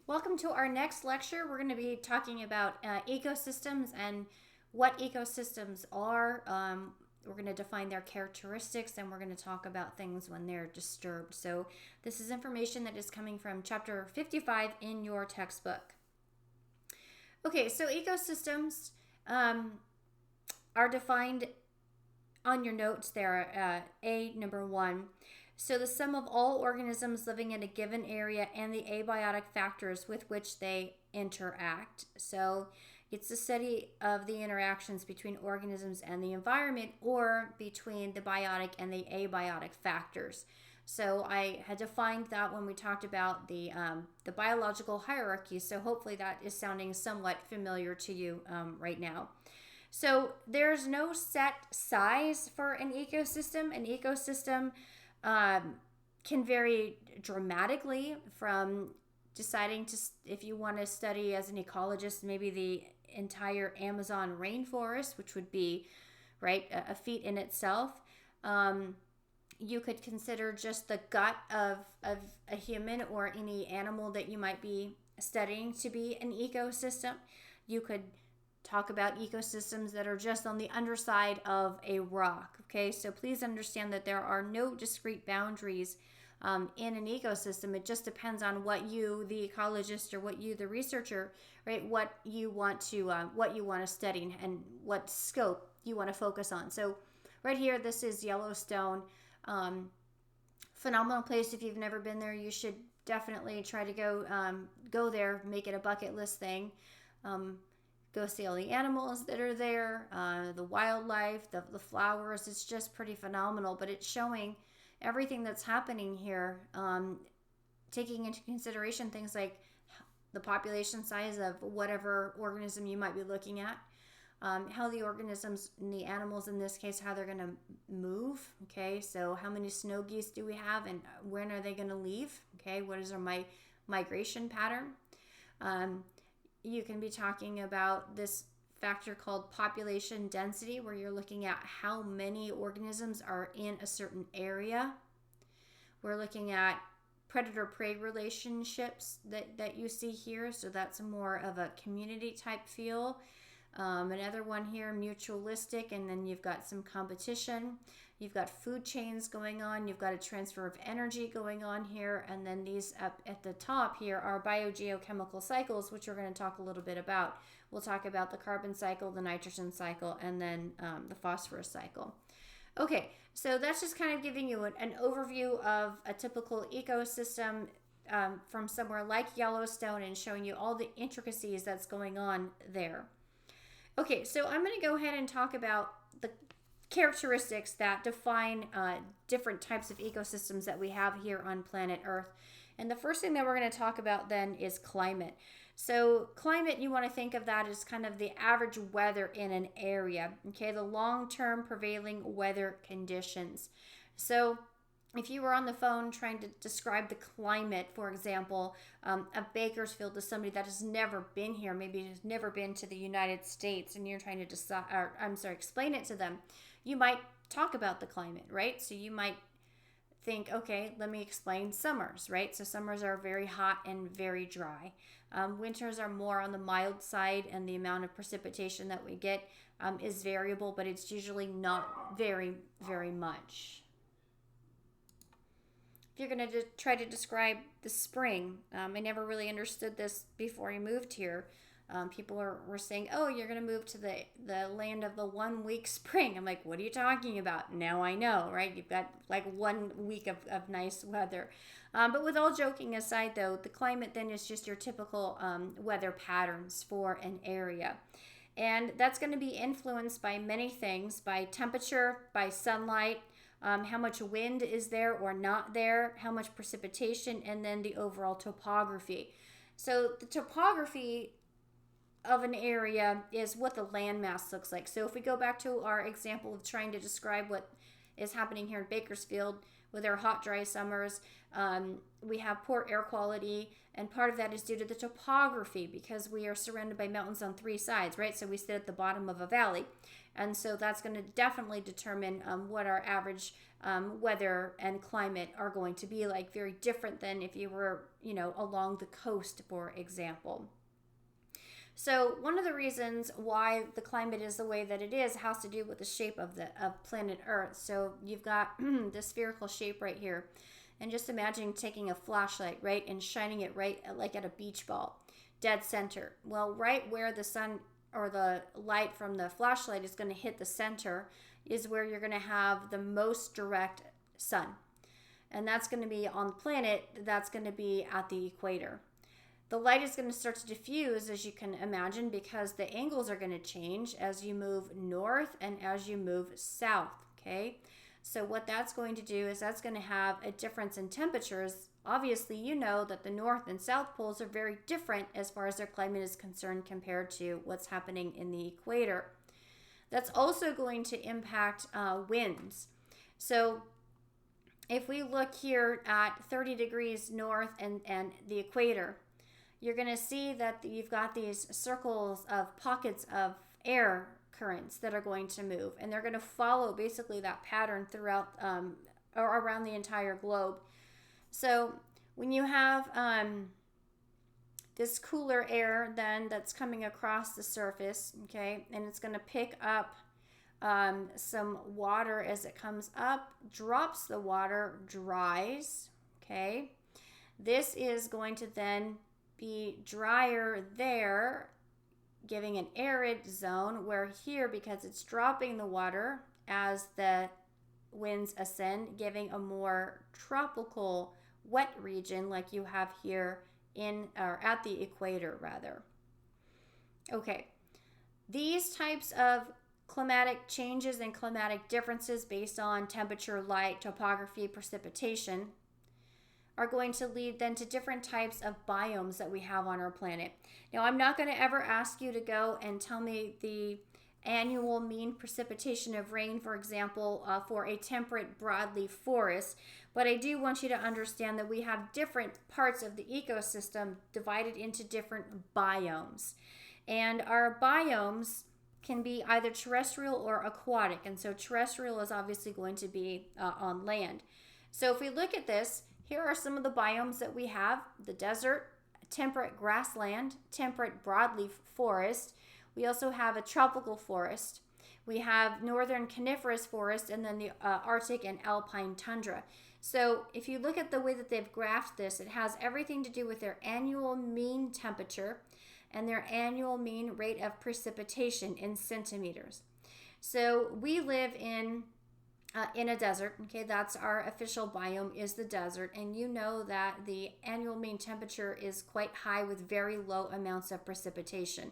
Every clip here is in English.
Welcome to our next lecture. We're going to be talking about ecosystems and what ecosystems are. We're going to define their characteristics and we're going to talk about things when they're disturbed. So, this is information that is coming from chapter 55 in your textbook. Okay, so ecosystems are defined on your notes there. Number 1. So the sum of all organisms living in a given area and the abiotic factors with which they interact. So it's the study of the interactions between organisms and the environment, or between the biotic and the abiotic factors. So I had defined that when we talked about the biological hierarchy. So hopefully that is sounding somewhat familiar to you right now. So there's no set size for an ecosystem. An ecosystem can vary dramatically from deciding to, if you want to study as an ecologist, maybe the entire Amazon rainforest, which would be, right, a feat in itself. You could consider just the gut of a human or any animal that you might be studying to be an ecosystem. You could talk about ecosystems that are just on the underside of a rock. Okay, so please understand that there are no discrete boundaries in an ecosystem. It just depends on what you, the ecologist, or what you, the researcher, right, what you want to study and what scope you want to focus on. So right here, this is Yellowstone. Phenomenal place. If you've never been there, you should definitely try to go there, make it a bucket list thing. Go see all the animals that are there, the wildlife, the flowers. It's just pretty phenomenal. But it's showing everything that's happening here, taking into consideration things like the population size of whatever organism you might be looking at, how the organisms and the animals in this case, how they're going to move. Okay, so how many snow geese do we have, and when are they going to leave? Okay, what is our migration pattern? You can be talking about this factor called population density, where you're looking at how many organisms are in a certain area. We're looking at predator-prey relationships that you see here. So that's more of a community type feel. Another one here, mutualistic, and then you've got some competition. You've got food chains going on. You've got a transfer of energy going on here. And then these up at the top here are biogeochemical cycles, which we're going to talk a little bit about. We'll talk about the carbon cycle, the nitrogen cycle, and then the phosphorus cycle. Okay, so that's just kind of giving you an overview of a typical ecosystem from somewhere like Yellowstone, and showing you all the intricacies that's going on there. Okay, so I'm going to go ahead and talk about the characteristics that define different types of ecosystems that we have here on planet Earth. And the first thing that we're going to talk about then is climate. So climate, you want to think of that as kind of the average weather in an area, okay, the long-term prevailing weather conditions. So if you were on the phone trying to describe the climate, for example, of Bakersfield to somebody that has never been here, maybe has never been to the United States, and you're trying to explain it to them, you might talk about the climate, right? So you might think, okay, let me explain summers, right? So summers are very hot and very dry. Winters are more on the mild side, and the amount of precipitation that we get is variable, but it's usually not very, very much. If you're going to try to describe the spring, I never really understood this before I moved here. People were saying, oh, you're going to move to the land of the 1 week spring. I'm like, what are you talking about? Now I know, right? You've got like 1 week of nice weather. But with all joking aside, though, the climate then is just your typical weather patterns for an area. And that's going to be influenced by many things, by temperature, by sunlight, how much wind is there or not there, how much precipitation, and then the overall topography. So the topography of an area is what the landmass looks like. So if we go back to our example of trying to describe what is happening here in Bakersfield with our hot, dry summers. We have poor air quality, and part of that is due to the topography because we are surrounded by mountains on three sides, right? So we sit at the bottom of a valley, and so that's going to definitely determine what our average weather and climate are going to be like. Very different than if you were, along the coast, for example. So one of the reasons why the climate is the way that it is has to do with the shape of planet Earth. So you've got the spherical shape right here. And just imagine taking a flashlight, right, and shining it right like at a beach ball, dead center. Well, right where the sun or the light from the flashlight is going to hit the center is where you're going to have the most direct sun. And that's going to be on the planet, that's going to be at the equator. The light is going to start to diffuse, as you can imagine, because the angles are going to change as you move north and as you move south, okay? So what that's going to do is that's going to have a difference in temperatures. Obviously, you know that the north and south poles are very different as far as their climate is concerned compared to what's happening in the equator. That's also going to impact winds. So if we look here at 30 degrees north and the equator, you're going to see that you've got these circles of pockets of air currents that are going to move, and they're going to follow basically that pattern throughout or around the entire globe. So when you have this cooler air then that's coming across the surface, okay, and it's going to pick up some water as it comes up, drops the water, dries, okay. This is going to then be drier there, giving an arid zone, where here, because it's dropping the water as the winds ascend, giving a more tropical wet region like you have here at the equator rather. Okay, these types of climatic changes and climatic differences based on temperature, light, topography, precipitation are going to lead then to different types of biomes that we have on our planet. Now, I'm not going to ever ask you to go and tell me the annual mean precipitation of rain, for example, for a temperate broadleaf forest, but I do want you to understand that we have different parts of the ecosystem divided into different biomes. And our biomes can be either terrestrial or aquatic, and so terrestrial is obviously going to be on land. So if we look at this, here are some of the biomes that we have: the desert, temperate grassland, temperate broadleaf forest. We also have a tropical forest. We have northern coniferous forest, and then the Arctic and alpine tundra. So if you look at the way that they've graphed this, it has everything to do with their annual mean temperature and their annual mean rate of precipitation in centimeters. So we live in a desert, okay, that's our official biome, is the desert, and you know that the annual mean temperature is quite high with very low amounts of precipitation.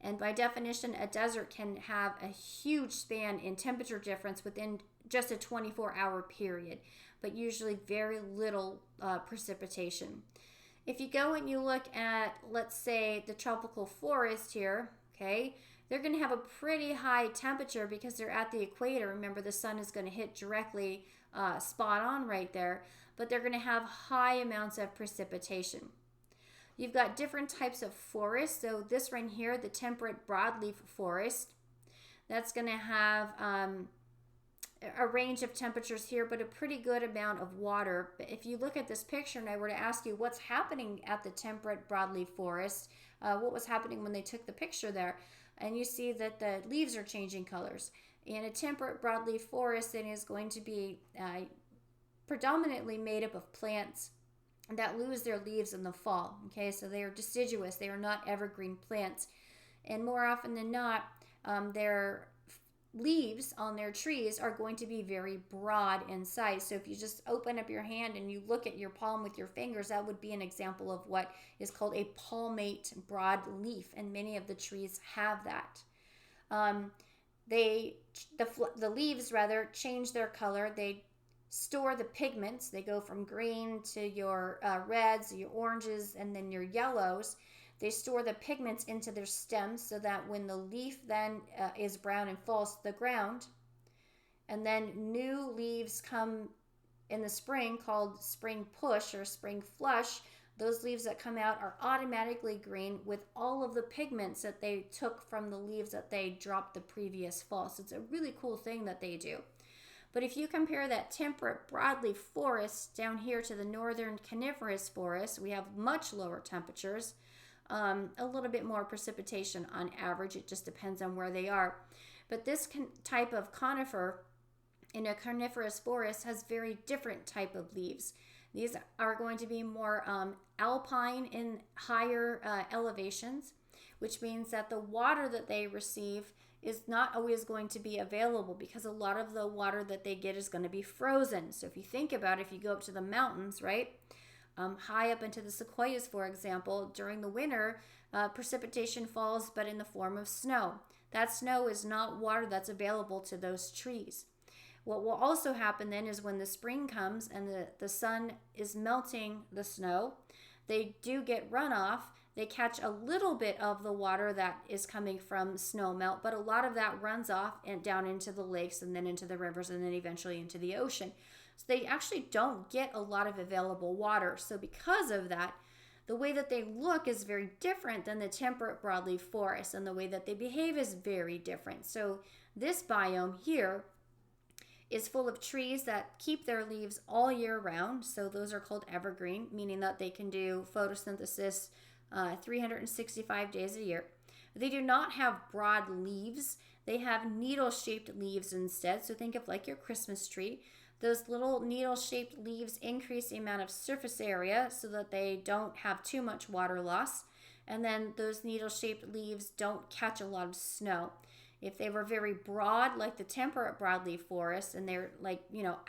And by definition, a desert can have a huge span in temperature difference within just a 24-hour period, but usually very little precipitation. If you go and you look at, let's say, the tropical forest here, okay, they're going to have a pretty high temperature because they're at the equator. Remember, the sun is going to hit directly spot on right there, but they're going to have high amounts of precipitation. You've got different types of forests. So this right here, the temperate broadleaf forest, that's going to have a range of temperatures here, but a pretty good amount of water. But if you look at this picture and I were to ask you what's happening at the temperate broadleaf forest, what was happening when they took the picture there, and you see that the leaves are changing colors. In a temperate broadleaf forest, it is going to be predominantly made up of plants that lose their leaves in the fall. Okay, so they are deciduous, they are not evergreen plants, and more often than not, their leaves on their trees are going to be very broad in size. So if you just open up your hand and you look at your palm with your fingers, that would be an example of what is called a palmate broadleaf, and many of the trees have that. The leaves rather change their color. They store the pigments. They go from green to your reds, your oranges, and then your yellows. They store the pigments into their stems so that when the leaf then is brown and falls to the ground, and then new leaves come in the spring called spring push or spring flush, those leaves that come out are automatically green with all of the pigments that they took from the leaves that they dropped the previous fall. So it's a really cool thing that they do. But if you compare that temperate broadleaf forest down here to the northern coniferous forest, we have much lower temperatures, a little bit more precipitation on average. It just depends on where they are. But this type of conifer in a coniferous forest has very different type of leaves. These are going to be more alpine in higher elevations, which means that the water that they receive is not always going to be available because a lot of the water that they get is going to be frozen. So if you think about it, if you go up to the mountains, right, high up into the sequoias, for example, during the winter, precipitation falls, but in the form of snow. That snow is not water that's available to those trees. What will also happen then is when the spring comes and the sun is melting the snow, they do get runoff. They catch a little bit of the water that is coming from snow melt, but a lot of that runs off and down into the lakes and then into the rivers and then eventually into the ocean. So they actually don't get a lot of available water. So because of that, the way that they look is very different than the temperate broadleaf forest, and the way that they behave is very different. So this biome here is full of trees that keep their leaves all year round. So those are called evergreen, meaning that they can do photosynthesis 365 days a year. They do not have broad leaves. They have needle-shaped leaves instead. So think of like your Christmas tree. Those little needle-shaped leaves increase the amount of surface area so that they don't have too much water loss. And then those needle-shaped leaves don't catch a lot of snow. If they were very broad, like the temperate broadleaf forest, and they're like,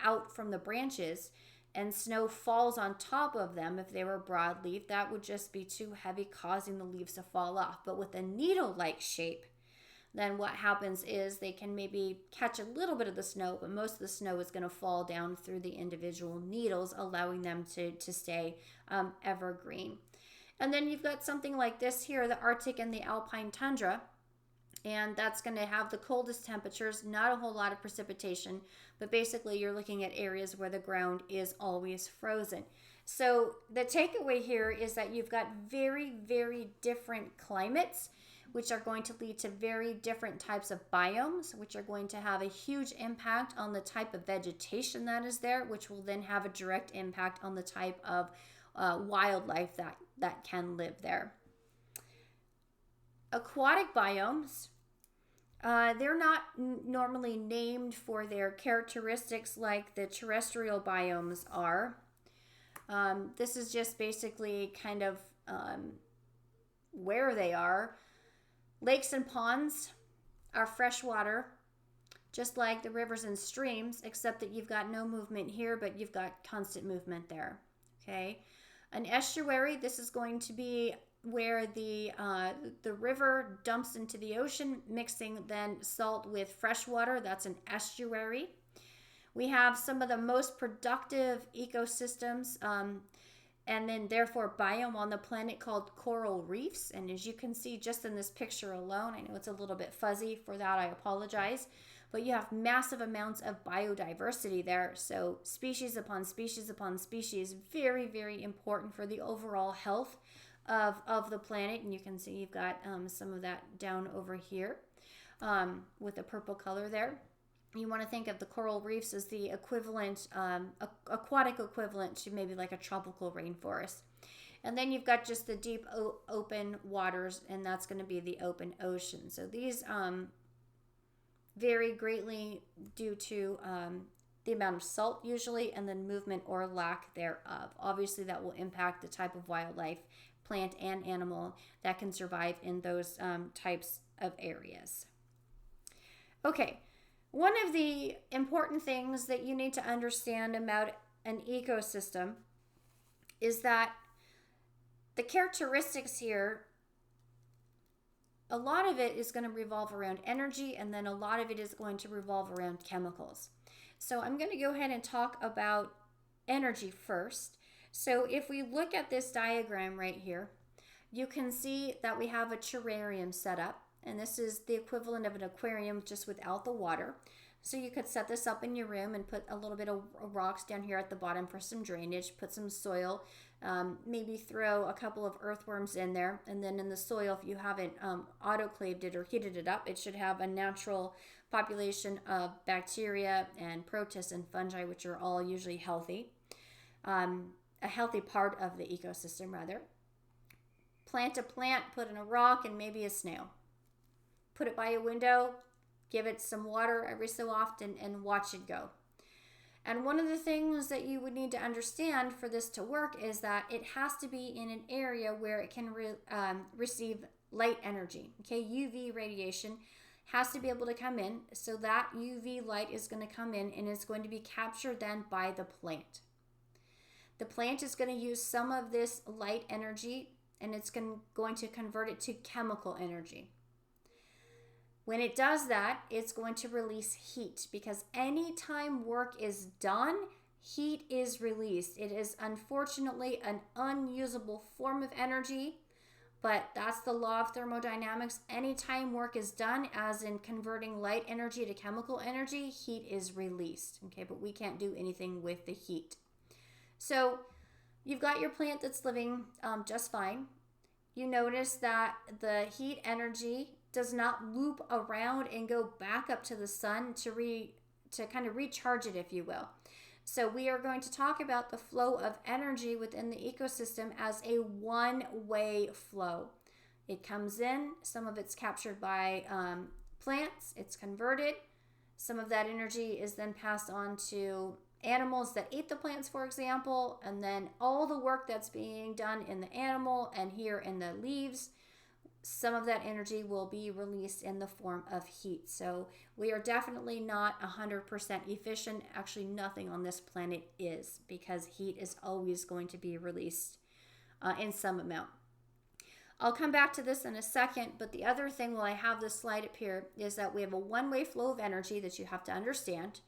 out from the branches, and snow falls on top of them, if they were broadleaf, that would just be too heavy, causing the leaves to fall off. But with a needle-like shape, then what happens is they can maybe catch a little bit of the snow, but most of the snow is going to fall down through the individual needles, allowing them to stay evergreen. And then you've got something like this here, the Arctic and the alpine tundra. And that's going to have the coldest temperatures, not a whole lot of precipitation, but basically you're looking at areas where the ground is always frozen. So the takeaway here is that you've got very, very different climates, which are going to lead to very different types of biomes, which are going to have a huge impact on the type of vegetation that is there, which will then have a direct impact on the type of wildlife that can live there. Aquatic biomes, they're not normally named for their characteristics like the terrestrial biomes are. This is just basically kind of where they are. Lakes and ponds are freshwater, just like the rivers and streams, except that you've got no movement here, but you've got constant movement there. Okay, an estuary, this is going to be where the river dumps into the ocean, mixing then salt with fresh water. That's an estuary. We have some of the most productive ecosystems and then therefore biome on the planet called coral reefs. And as you can see just in this picture alone, I know it's a little bit fuzzy, for that I apologize, but you have massive amounts of biodiversity there. So species upon species upon species, very, very important for the overall health of the planet. And you can see you've got some of that down over here with the purple color there. You want to think of the coral reefs as the equivalent, aquatic equivalent to maybe like a tropical rainforest. And then you've got just the deep open waters, and that's going to be the open ocean. So these vary greatly due to the amount of salt usually, and then movement or lack thereof. Obviously that will impact the type of wildlife, plant and animal, that can survive in those types of areas. Okay. One of the important things that you need to understand about an ecosystem is that the characteristics here, a lot of it is going to revolve around energy, and then a lot of it is going to revolve around chemicals. So I'm going to go ahead and talk about energy first. So if we look at this diagram right here, you can see that we have a terrarium set up. And this is the equivalent of an aquarium just without the water. So you could set this up in your room and put a little bit of rocks down here at the bottom for some drainage, put some soil, maybe throw a couple of earthworms in there. And then in the soil, if you haven't autoclaved it or heated it up, it should have a natural population of bacteria and protists and fungi, which are all usually healthy. A healthy part of the ecosystem, rather. Plant a plant, put in a rock, and maybe a snail. Put it by a window, give it some water every so often, and watch it go. And one of the things that you would need to understand for this to work is that it has to be in an area where it can receive light energy. Okay, UV radiation has to be able to come in, so that UV light is going to come in and it's going to be captured then by the plant. The plant is going to use some of this light energy and it's going to convert it to chemical energy. When it does that, it's going to release heat, because anytime work is done, heat is released. It is unfortunately an unusable form of energy, but that's the law of thermodynamics. Anytime work is done, as in converting light energy to chemical energy, heat is released. Okay, but we can't do anything with the heat. So you've got your plant that's living just fine. You notice that the heat energy does not loop around and go back up to the sun to kind of recharge it, if you will. So we are going to talk about the flow of energy within the ecosystem as a one-way flow. It comes in, some of it's captured by plants, it's converted. Some of that energy is then passed on to animals that eat the plants, for example, and then all the work that's being done in the animal and here in the leaves, some of that energy will be released in the form of heat. So we are definitely not 100% efficient. Actually, nothing on this planet is, because heat is always going to be released in some amount. I'll come back to this in a second, but the other thing while I have this slide up here is that we have a one-way flow of energy that you have to understand.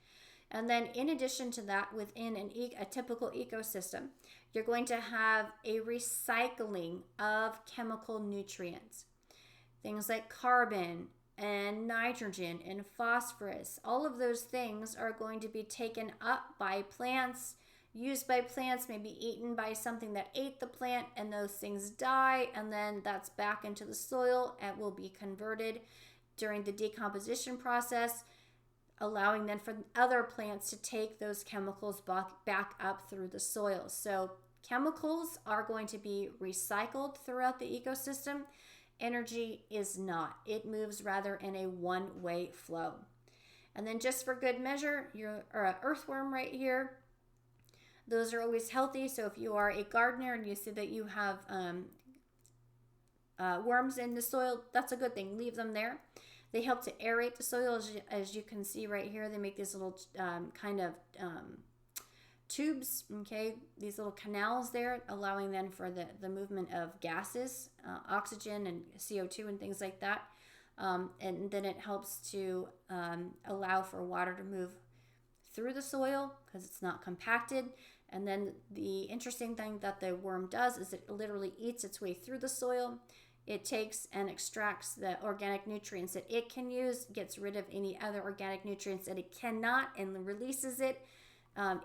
And then in addition to that, within a typical ecosystem, you're going to have a recycling of chemical nutrients. Things like carbon and nitrogen and phosphorus, all of those things are going to be taken up by plants, used by plants, maybe eaten by something that ate the plant, and those things die, and then that's back into the soil and will be converted during the decomposition process, allowing then for other plants to take those chemicals back up through the soil. So chemicals are going to be recycled throughout the ecosystem. Energy is not. It moves rather in a one-way flow. And then just for good measure, your earthworm right here, those are always healthy. So if you are a gardener and you see that you have worms in the soil, that's a good thing. Leave them there. They help to aerate the soil, as you can see right here. They make these little kind of tubes, okay, these little canals there, allowing then for the movement of gases, oxygen and CO2 and things like that. And then it helps to allow for water to move through the soil because it's not compacted. And then the interesting thing that the worm does is it literally eats its way through the soil. It takes and extracts the organic nutrients that it can use, gets rid of any other organic nutrients that it cannot, and releases it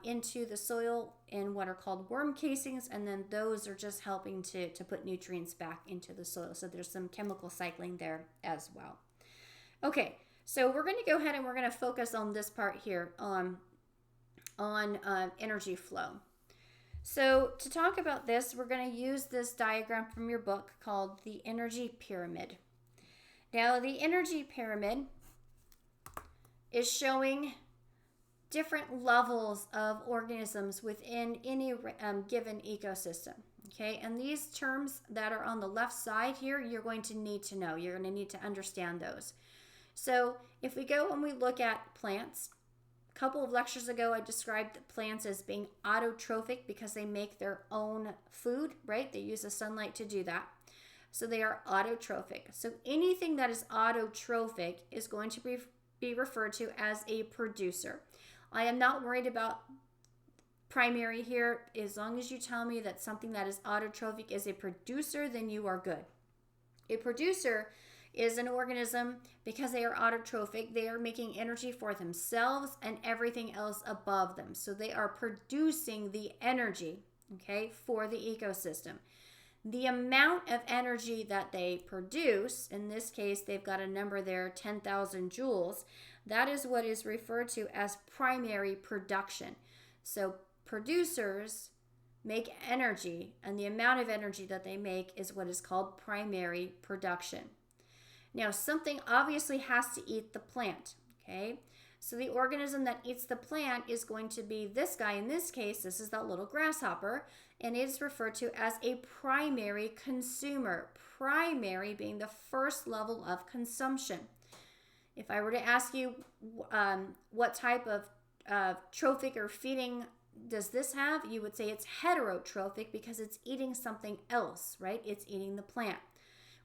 into the soil in what are called worm casings, and then those are just helping to put nutrients back into the soil. So there's some chemical cycling there as well. Okay, so we're going to go ahead and we're going to focus on this part here on energy flow. So to talk about this, we're going to use this diagram from your book called the energy pyramid. Now, the energy pyramid is showing different levels of organisms within any given ecosystem. Okay, and these terms that are on the left side here, you're going to need to know. You're going to need to understand those. So if we go and we look at plants, a couple of lectures ago, I described plants as being autotrophic because they make their own food, right? They use the sunlight to do that. So they are autotrophic. So anything that is autotrophic is going to be referred to as a producer. I am not worried about primary here. As long as you tell me that something that is autotrophic is a producer, then you are good. A producer is an organism, because they are autotrophic, they are making energy for themselves and everything else above them. So they are producing the energy, okay, for the ecosystem. The amount of energy that they produce, in this case, they've got a number there, 10,000 joules, that is what is referred to as primary production. So producers make energy, and the amount of energy that they make is what is called primary production. Now, something obviously has to eat the plant, okay? So the organism that eats the plant is going to be this guy. In this case, this is that little grasshopper, and it is referred to as a primary consumer. Primary being the first level of consumption. If I were to ask you what type of trophic or feeding does this have, you would say it's heterotrophic because it's eating something else, right? It's eating the plant.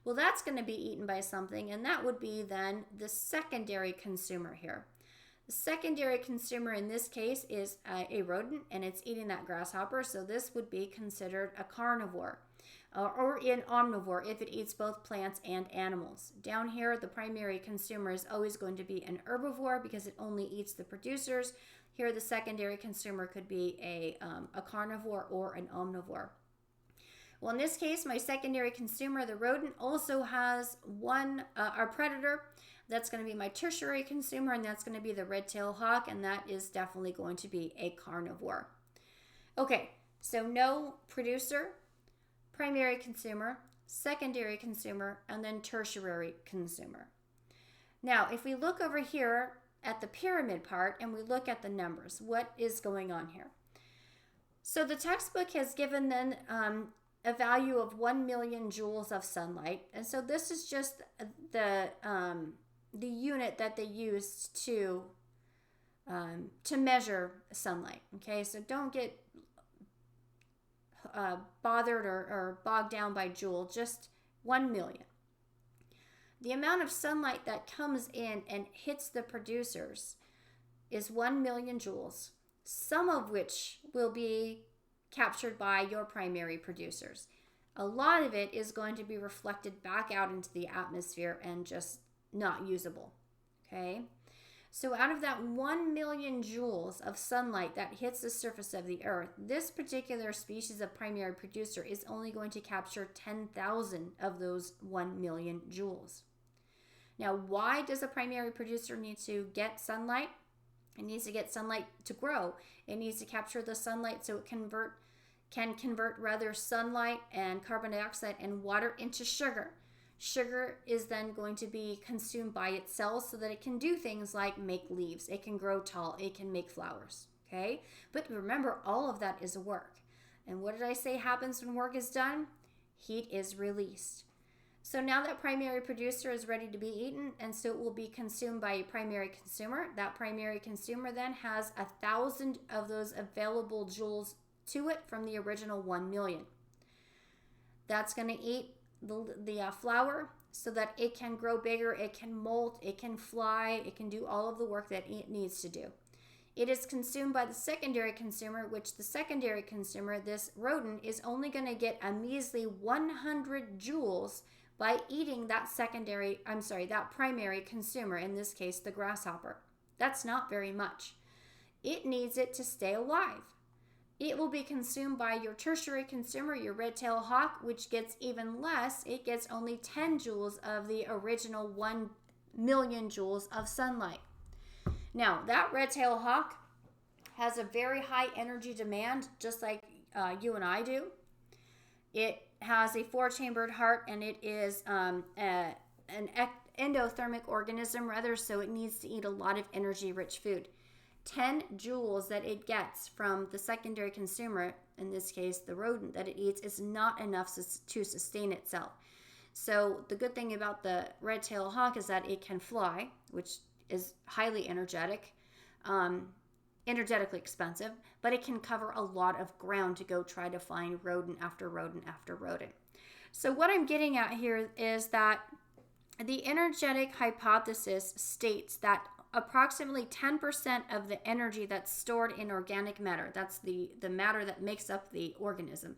Well, that's going to be eaten by something, and that would be then the secondary consumer here. The secondary consumer in this case is a rodent, and it's eating that grasshopper, so this would be considered a carnivore or an omnivore if it eats both plants and animals. Down here, the primary consumer is always going to be an herbivore because it only eats the producers. Here, the secondary consumer could be a carnivore or an omnivore. Well, in this case, my secondary consumer, the rodent, also has a predator. That's going to be my tertiary consumer, and that's going to be the red-tailed hawk, and that is definitely going to be a carnivore. Okay, so no producer, primary consumer, secondary consumer, and then tertiary consumer. Now, if we look over here at the pyramid part and we look at the numbers, what is going on here? So the textbook has given then a value of 1 million joules of sunlight, and so this is just the unit that they used to measure sunlight. Okay, so don't get bothered or bogged down by joule, just 1 million. The amount of sunlight that comes in and hits the producers is 1 million joules, some of which will be captured by your primary producers. A lot of it is going to be reflected back out into the atmosphere and just not usable, okay? So out of that 1 million joules of sunlight that hits the surface of the earth, this particular species of primary producer is only going to capture 10,000 of those 1 million joules. Now, why does a primary producer need to get sunlight? It needs to get sunlight to grow. It needs to capture the sunlight so it can convert sunlight and carbon dioxide and water into sugar. Sugar is then going to be consumed by its cells so that it can do things like make leaves. It can grow tall. It can make flowers. Okay? But remember, all of that is work. And what did I say happens when work is done? Heat is released. So now that primary producer is ready to be eaten, and so it will be consumed by a primary consumer. That primary consumer then has 1,000 of those available joules to it from the original 1 million. That's going to eat the flower so that it can grow bigger, it can molt, it can fly, it can do all of the work that it needs to do. It is consumed by the secondary consumer, which the secondary consumer, this rodent, is only going to get a measly 100 joules by eating that primary consumer, in this case, the grasshopper. That's not very much. It needs it to stay alive. It will be consumed by your tertiary consumer, your red-tailed hawk, which gets even less. It gets only 10 joules of the original 1 million joules of sunlight. Now, that red-tailed hawk has a very high energy demand, just like you and I do. It has a 4-chambered heart, and it is an endothermic organism, so it needs to eat a lot of energy-rich food. 10 joules that it gets from the secondary consumer, in this case the rodent that it eats, is not enough to sustain itself. So the good thing about the red-tailed hawk is that it can fly, which is highly energetically expensive, but it can cover a lot of ground to go try to find rodent after rodent after rodent. So what I'm getting at here is that the energetic hypothesis states that approximately 10% of the energy that's stored in organic matter, that's the matter that makes up the organism.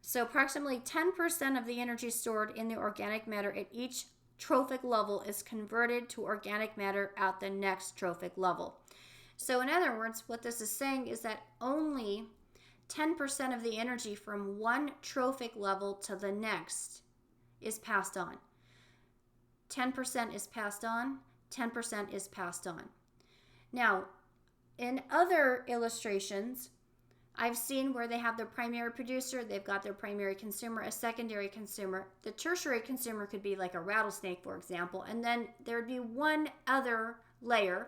So approximately 10% of the energy stored in the organic matter at each trophic level is converted to organic matter at the next trophic level. So in other words, what this is saying is that only 10% of the energy from one trophic level to the next is passed on. 10% is passed on, 10% is passed on. Now, in other illustrations, I've seen where they have their primary producer, they've got their primary consumer, a secondary consumer. The tertiary consumer could be like a rattlesnake, for example, and then there would be one other layer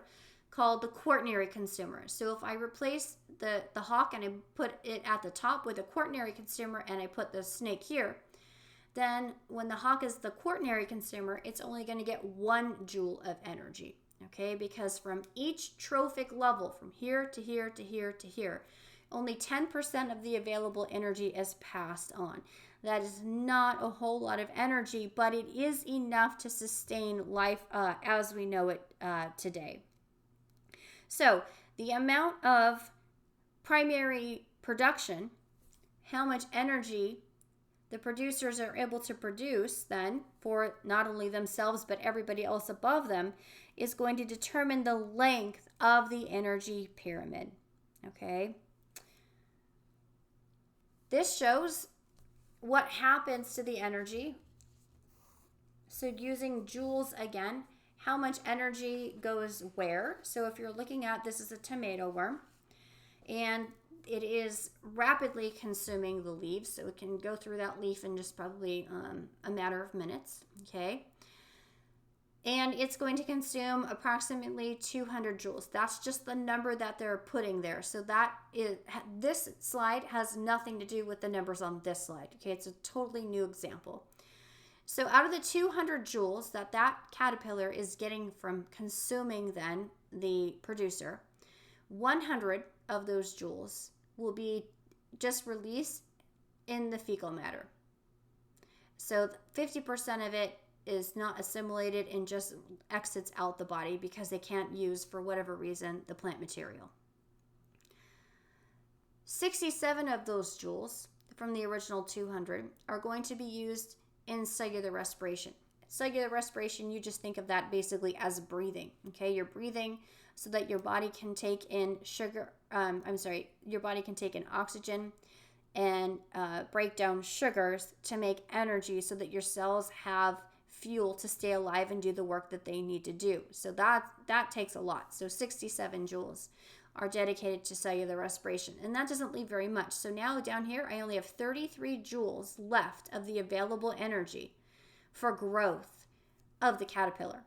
called the quaternary consumer. So if I replace the hawk and I put it at the top with a quaternary consumer and I put the snake here, then when the hawk is the quaternary consumer, it's only going to get 1 joule of energy, okay? Because from each trophic level, from here to here to here to here, only 10% of the available energy is passed on. That is not a whole lot of energy, but it is enough to sustain life as we know it today. So the amount of primary production, how much energy the producers are able to produce then for not only themselves but everybody else above them, is going to determine the length of the energy pyramid. Okay? This shows what happens to the energy. So using joules again, how much energy goes where. So if you're looking at, this is a tomato worm, and it is rapidly consuming the leaves, so it can go through that leaf in just probably a matter of minutes, okay? And it's going to consume approximately 200 joules. That's just the number that they're putting there. So that is, this slide has nothing to do with the numbers on this slide, okay? It's a totally new example. So out of the 200 joules that caterpillar is getting from consuming then the producer, 100 of those joules will be just released in the fecal matter. So 50% of it is not assimilated and just exits out the body because they can't use, for whatever reason, the plant material. 67 of those joules from the original 200 are going to be used in cellular respiration. Cellular respiration, you just think of that basically as breathing, okay? You're breathing so that your body can take in your body can take in oxygen and break down sugars to make energy so that your cells have fuel to stay alive and do the work that they need to do. So that takes a lot. So 67 joules are dedicated to cellular respiration, and that doesn't leave very much. So now down here, I only have 33 joules left of the available energy for growth of the caterpillar.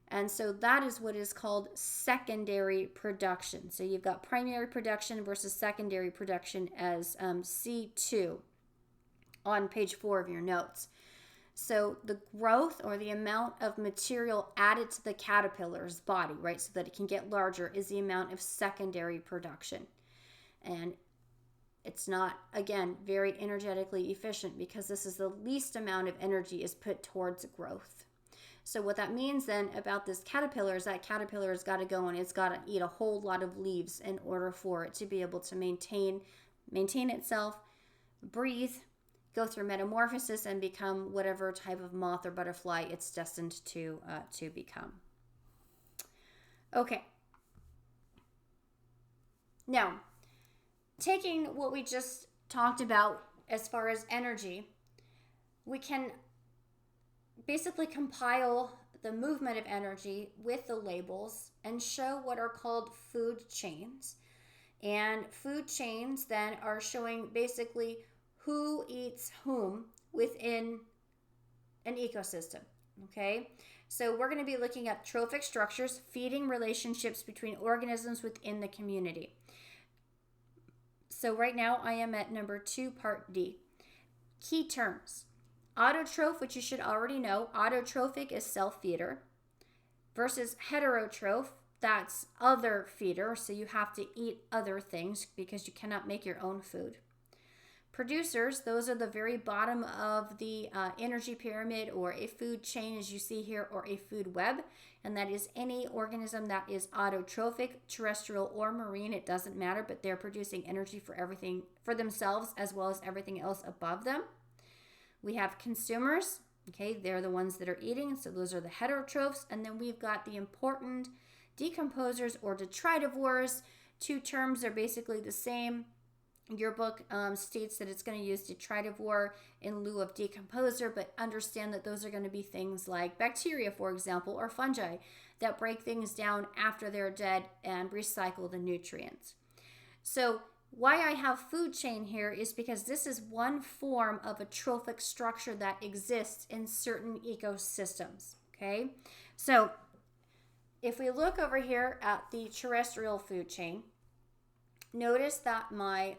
And so that is what is called secondary production. So you've got primary production versus secondary production as C2 on page 4 of your notes. So the growth, or the amount of material added to the caterpillar's body, right, so that it can get larger, is the amount of secondary production. And it's not, again, very energetically efficient because this is the least amount of energy is put towards growth. So what that means then about this caterpillar is that caterpillar has got to go and it's got to eat a whole lot of leaves in order for it to be able to maintain itself, breathe, go through metamorphosis, and become whatever type of moth or butterfly it's destined to become. Okay. Now, taking what we just talked about as far as energy, we can basically compile the movement of energy with the labels and show what are called food chains. And food chains then are showing basically who eats whom within an ecosystem, okay? So we're going to be looking at trophic structures, feeding relationships between organisms within the community. So right now I am at number 2, part D. Key terms. Autotroph, which you should already know. Autotrophic is self-feeder versus heterotroph, that's other feeder, so you have to eat other things because you cannot make your own food. Producers, those are the very bottom of the energy pyramid, or a food chain as you see here, or a food web, and that is any organism that is autotrophic, terrestrial or marine, it doesn't matter, but they're producing energy for everything, for themselves as well as everything else above them. We have consumers, Okay, they're the ones that are eating, so those are the heterotrophs. And then we've got the important decomposers or detritivores. Two terms are basically the same. Your book states that it's going to use detritivore in lieu of decomposer, but understand that those are going to be things like bacteria, for example, or fungi that break things down after they're dead and recycle the nutrients. So why I have food chain here is because this is one form of a trophic structure that exists in certain ecosystems. Okay, so if we look over here at the terrestrial food chain, notice that my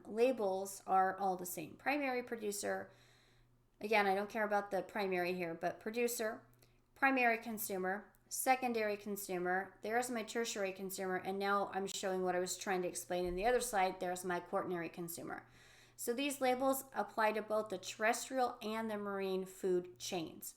labels are all the same. Primary, producer. Again, I don't care about the primary here, but producer, primary consumer, secondary consumer. There's my tertiary consumer. And now I'm showing what I was trying to explain in the other slide. There's my quaternary consumer. So these labels apply to both the terrestrial and the marine food chains.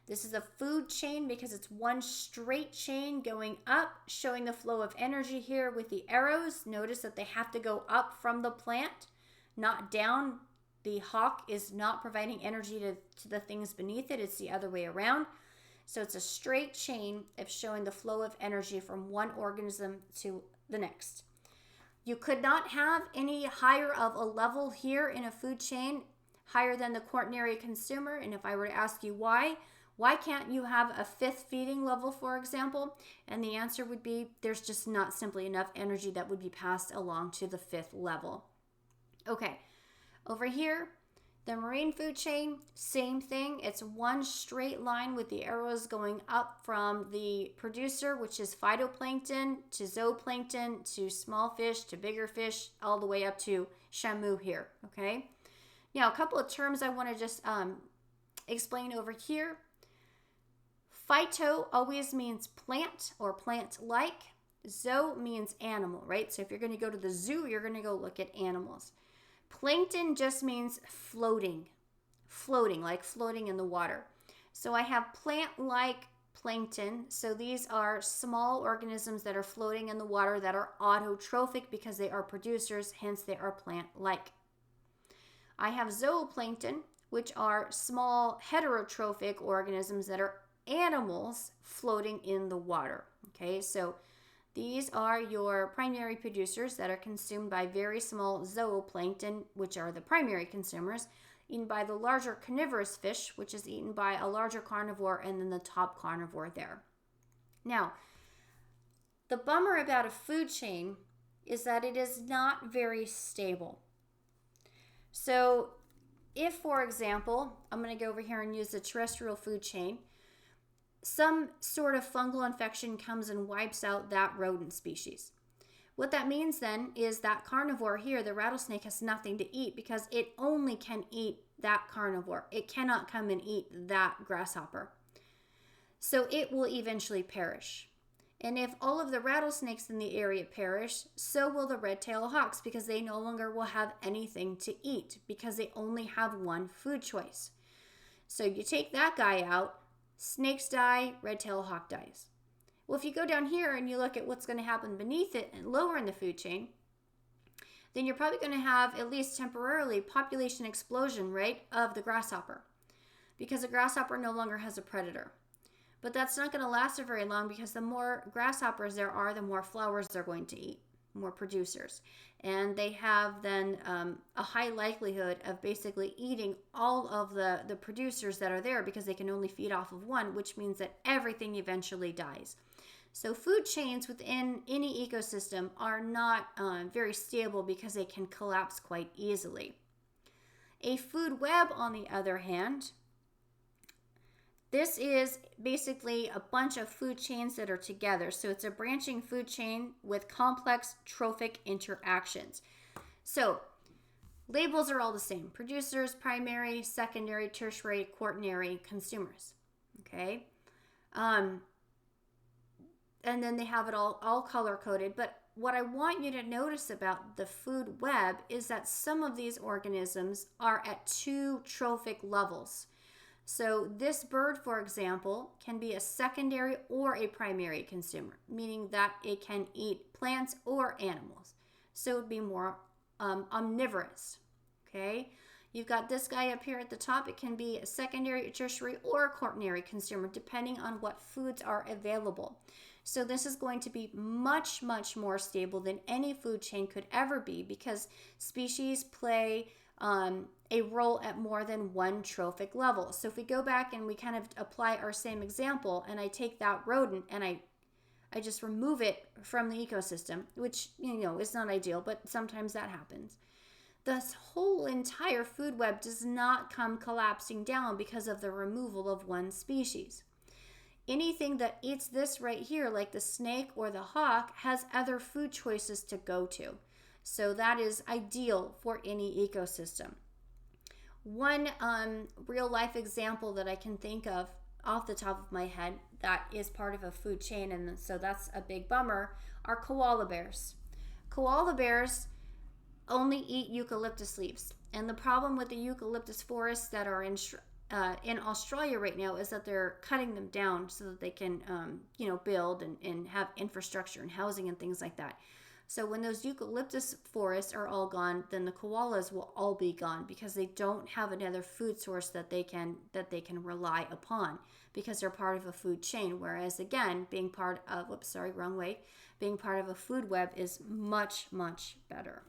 This is a food chain because it's one straight chain going up, showing the flow of energy here with the arrows. Notice that they have to go up from the plant, not down. The hawk is not providing energy to the things beneath it. It's the other way around. So it's a straight chain of showing the flow of energy from one organism to the next. You could not have any higher of a level here in a food chain, higher than the quaternary consumer. And if I were to ask you why can't you have a fifth feeding level, for example? And the answer would be there's just not simply enough energy that would be passed along to the fifth level. Okay, over here, the marine food chain, same thing. It's one straight line with the arrows going up from the producer, which is phytoplankton, to zooplankton, to small fish, to bigger fish, all the way up to Shamu here, okay? Now, a couple of terms I want to just explain over here. Phyto always means plant or plant-like. Zoo means animal, right? So if you're going to go to the zoo, you're going to go look at animals. Plankton just means floating, like floating in the water. So I have plant-like plankton. So these are small organisms that are floating in the water that are autotrophic because they are producers, hence they are plant-like. I have zooplankton, which are small heterotrophic organisms that are animals floating in the water. Okay, so these are your primary producers that are consumed by very small zooplankton, which are the primary consumers, eaten by the larger carnivorous fish, which is eaten by a larger carnivore and then the top carnivore there. Now, the bummer about a food chain is that it is not very stable. So if, for example, I'm going to go over here and use the terrestrial food chain, some sort of fungal infection comes and wipes out that rodent species. What that means then is that carnivore here, the rattlesnake, has nothing to eat because it only can eat that carnivore. It cannot come and eat that grasshopper. So it will eventually perish. And if all of the rattlesnakes in the area perish, so will the red-tailed hawks because they no longer will have anything to eat because they only have one food choice. So you take that guy out, snakes die, red-tailed hawk dies. Well, if you go down here and you look at what's going to happen beneath it and lower in the food chain, then you're probably going to have, at least temporarily, population explosion, right, of the grasshopper. Because the grasshopper no longer has a predator. But that's not going to last for very long because the more grasshoppers there are, the more flowers they're going to eat, more producers. And they have then a high likelihood of basically eating all of the producers that are there because they can only feed off of one, which means that everything eventually dies. So food chains within any ecosystem are not very stable because they can collapse quite easily. A food web, on the other hand, this is basically a bunch of food chains that are together. So it's a branching food chain with complex trophic interactions. So labels are all the same. Producers, primary, secondary, tertiary, quaternary, consumers. Okay. And then they have it all color-coded. But what I want you to notice about the food web is that some of these organisms are at two trophic levels. So this bird, for example, can be a secondary or a primary consumer, meaning that it can eat plants or animals. So it would be more omnivorous, okay? You've got this guy up here at the top. It can be a secondary, a tertiary, or a quaternary consumer, depending on what foods are available. So this is going to be much, much more stable than any food chain could ever be, because species play a role at more than one trophic level. So if we go back and we kind of apply our same example, and I take that rodent and I just remove it from the ecosystem, which, is not ideal, but sometimes that happens. This whole entire food web does not come collapsing down because of the removal of one species. Anything that eats this right here, like the snake or the hawk, has other food choices to go to. So that is ideal for any ecosystem. One real life example that I can think of off the top of my head that is part of a food chain, and so that's a big bummer, are koala bears. Koala bears only eat eucalyptus leaves. And the problem with the eucalyptus forests that are in Australia right now is that they're cutting them down so that they can, build and have infrastructure and housing and things like that. So when those eucalyptus forests are all gone, then the koalas will all be gone, because they don't have another food source that they can rely upon, because they're part of a food chain. Whereas again, being part of being part of a food web is much, much better.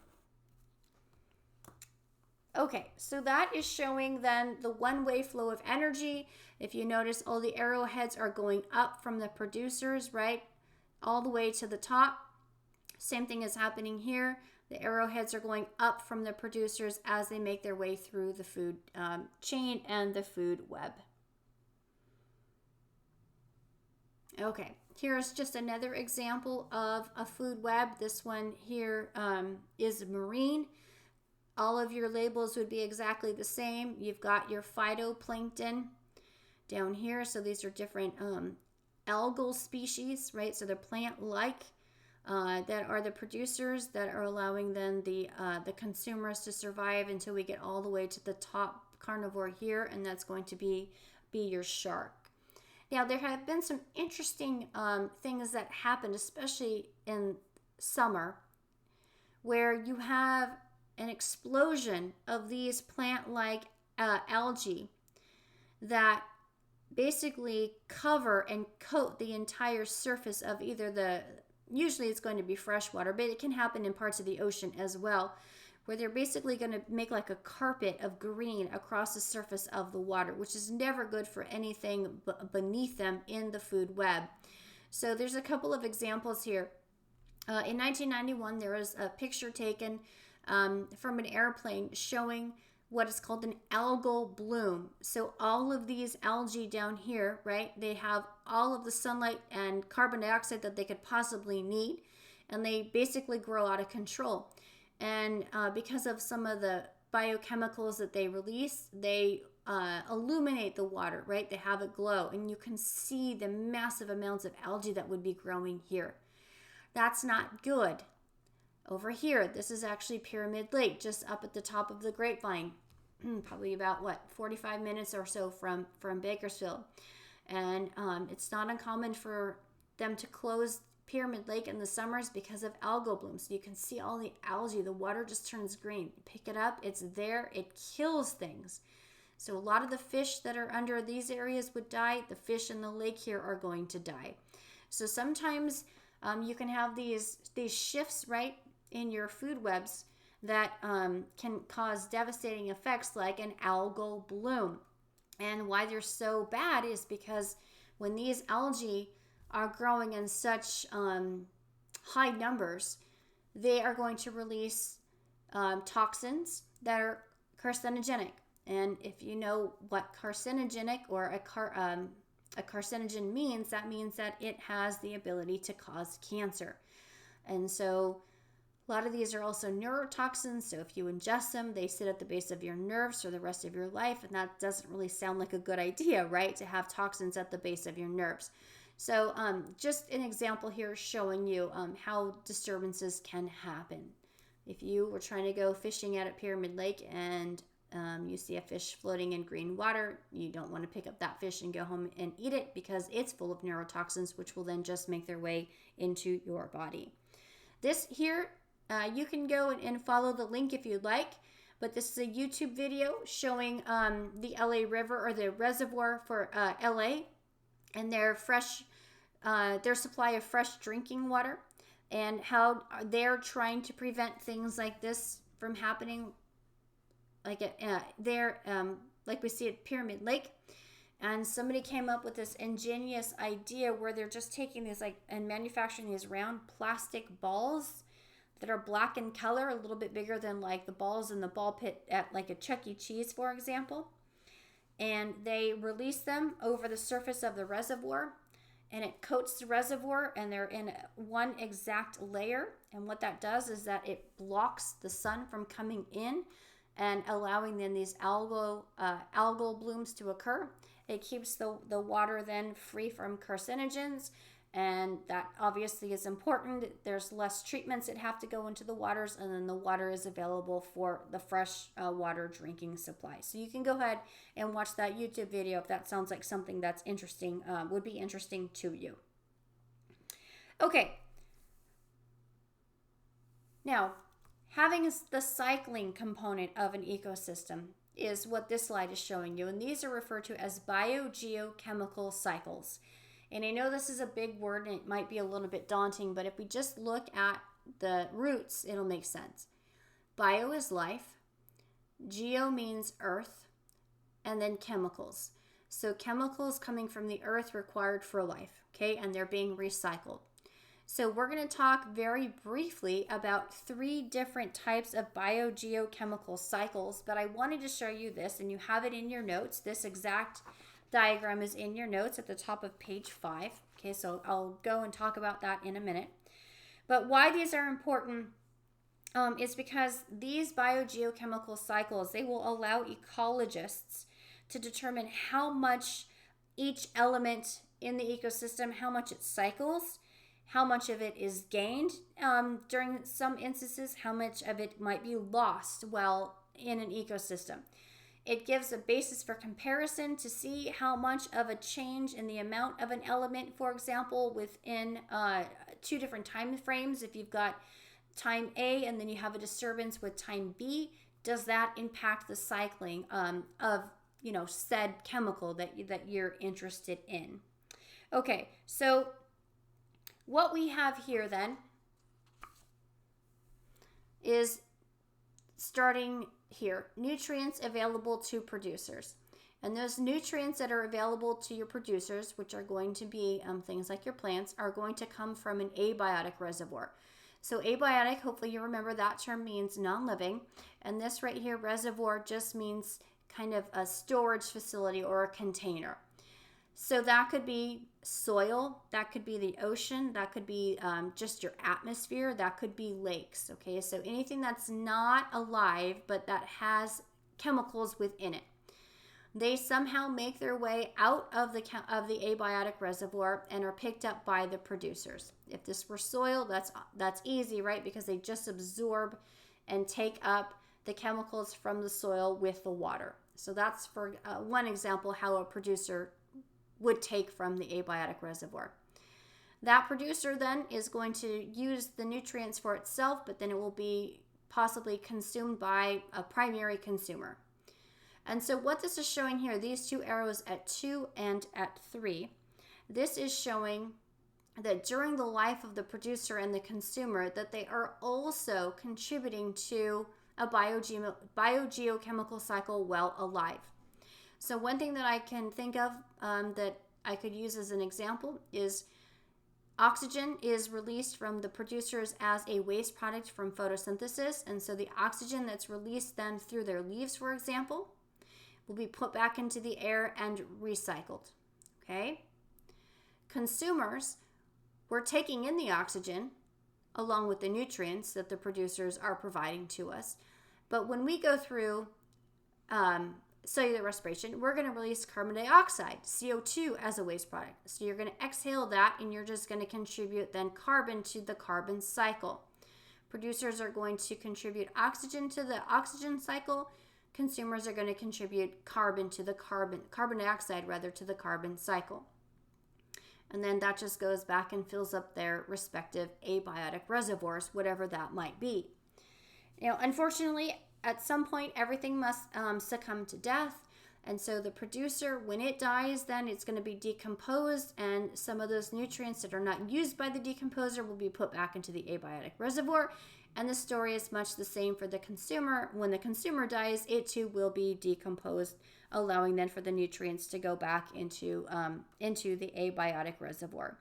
Okay, so that is showing then the one-way flow of energy. If you notice, all the arrowheads are going up from the producers, right, all the way to the top. Same thing is happening here. The arrowheads are going up from the producers as they make their way through the food chain and the food web. Okay, here's just another example of a food web. This one here is marine. All of your labels would be exactly the same. You've got your phytoplankton down here. So these are different algal species, right? So they're plant-like. That are the producers that are allowing then the consumers to survive until we get all the way to the top carnivore here, and that's going to be your shark. Now, there have been some interesting things that happened, especially in summer, where you have an explosion of these plant-like algae that basically cover and coat the entire surface of either usually it's going to be freshwater, but it can happen in parts of the ocean as well, where they're basically going to make like a carpet of green across the surface of the water, which is never good for anything beneath them in the food web. So there's a couple of examples here. In 1991, there was a picture taken from an airplane showing what is called an algal bloom. So all of these algae down here, right, they have all of the sunlight and carbon dioxide that they could possibly need, and they basically grow out of control. And because of some of the biochemicals that they release, they illuminate the water, right? They have it glow, and you can see the massive amounts of algae that would be growing here. That's not good. Over here, this is actually Pyramid Lake, just up at the top of the Grapevine, probably about 45 minutes or so from Bakersfield. And it's not uncommon for them to close Pyramid Lake in the summers because of algal blooms. So you can see all the algae, the water just turns green. You pick it up, it's there, it kills things. So a lot of the fish that are under these areas would die. The fish in the lake here are going to die. So sometimes you can have these shifts, right, in your food webs that can cause devastating effects like an algal bloom. And why they're so bad is because when these algae are growing in such high numbers, they are going to release toxins that are carcinogenic. And if you know what carcinogenic or a carcinogen means, that means that it has the ability to cause cancer. And so a lot of these are also neurotoxins, so if you ingest them, they sit at the base of your nerves for the rest of your life, and that doesn't really sound like a good idea, right, to have toxins at the base of your nerves. So just an example here showing you how disturbances can happen. If you were trying to go fishing out at Pyramid Lake and you see a fish floating in green water, you don't want to pick up that fish and go home and eat it because it's full of neurotoxins, which will then just make their way into your body. This here, you can go and follow the link if you'd like, but this is a YouTube video showing the LA River, or the reservoir for LA, and their supply of fresh drinking water, and how they're trying to prevent things like this from happening, like like we see at Pyramid Lake. And somebody came up with this ingenious idea where they're just taking these and manufacturing these round plastic balls that are black in color, a little bit bigger than like the balls in the ball pit at like a Chuck E. Cheese, for example. And they release them over the surface of the reservoir, and it coats the reservoir, and they're in one exact layer. And what that does is that it blocks the sun from coming in and allowing then these algal blooms to occur. It keeps the water then free from carcinogens, and that obviously is important. There's less treatments that have to go into the waters, and then the water is available for the fresh water drinking supply. So you can go ahead and watch that YouTube video if that sounds like something that's interesting, would be interesting to you. Okay. Now, having the cycling component of an ecosystem is what this slide is showing you. And these are referred to as biogeochemical cycles. And I know this is a big word and it might be a little bit daunting, but if we just look at the roots, it'll make sense. Bio is life, geo means earth, and then chemicals. So chemicals coming from the earth required for life, okay? And they're being recycled. So we're going to talk very briefly about 3 different types of biogeochemical cycles, but I wanted to show you this, and you have it in your notes. This exact diagram is in your notes at the top of page 5. Okay, so I'll go and talk about that in a minute. But why these are important is because these biogeochemical cycles, they will allow ecologists to determine how much each element in the ecosystem, how much it cycles, how much of it is gained during some instances, how much of it might be lost while in an ecosystem. It gives a basis for comparison to see how much of a change in the amount of an element, for example, within 2 different time frames. If you've got time A and then you have a disturbance with time B, does that impact the cycling of said chemical that you're interested in? Okay, so what we have here then is, starting here, nutrients available to producers. And those nutrients that are available to your producers, which are going to be things like your plants, are going to come from an abiotic reservoir. So abiotic, hopefully you remember that term, means non-living. And this right here, reservoir, just means kind of a storage facility or a container. So that could be soil, that could be the ocean, that could be just your atmosphere, that could be lakes, okay? So anything that's not alive but that has chemicals within it. They somehow make their way out of the abiotic reservoir and are picked up by the producers. If this were soil, that's easy, right? Because they just absorb and take up the chemicals from the soil with the water. So that's for one example how a producer would take from the abiotic reservoir. That producer then is going to use the nutrients for itself, but then it will be possibly consumed by a primary consumer. And so what this is showing here, these 2 arrows at 2 and at 3, this is showing that during the life of the producer and the consumer, that they are also contributing to a biogeochemical cycle while alive. So one thing that I can think of that I could use as an example is oxygen is released from the producers as a waste product from photosynthesis. And so the oxygen that's released then through their leaves, for example, will be put back into the air and recycled. Okay? Consumers, we're taking in the oxygen along with the nutrients that the producers are providing to us. But when we go through cellular respiration, we're going to release carbon dioxide, CO2, as a waste product. So you're going to exhale that, and you're just going to contribute then carbon to the carbon cycle. Producers are going to contribute oxygen to the oxygen cycle. Consumers are going to contribute carbon dioxide to the carbon cycle. And then that just goes back and fills up their respective abiotic reservoirs, whatever that might be. Unfortunately, at some point, everything must succumb to death. And so the producer, when it dies, then it's going to be decomposed, and some of those nutrients that are not used by the decomposer will be put back into the abiotic reservoir. And the story is much the same for the consumer. When the consumer dies, it too will be decomposed, allowing then for the nutrients to go back into the abiotic reservoir.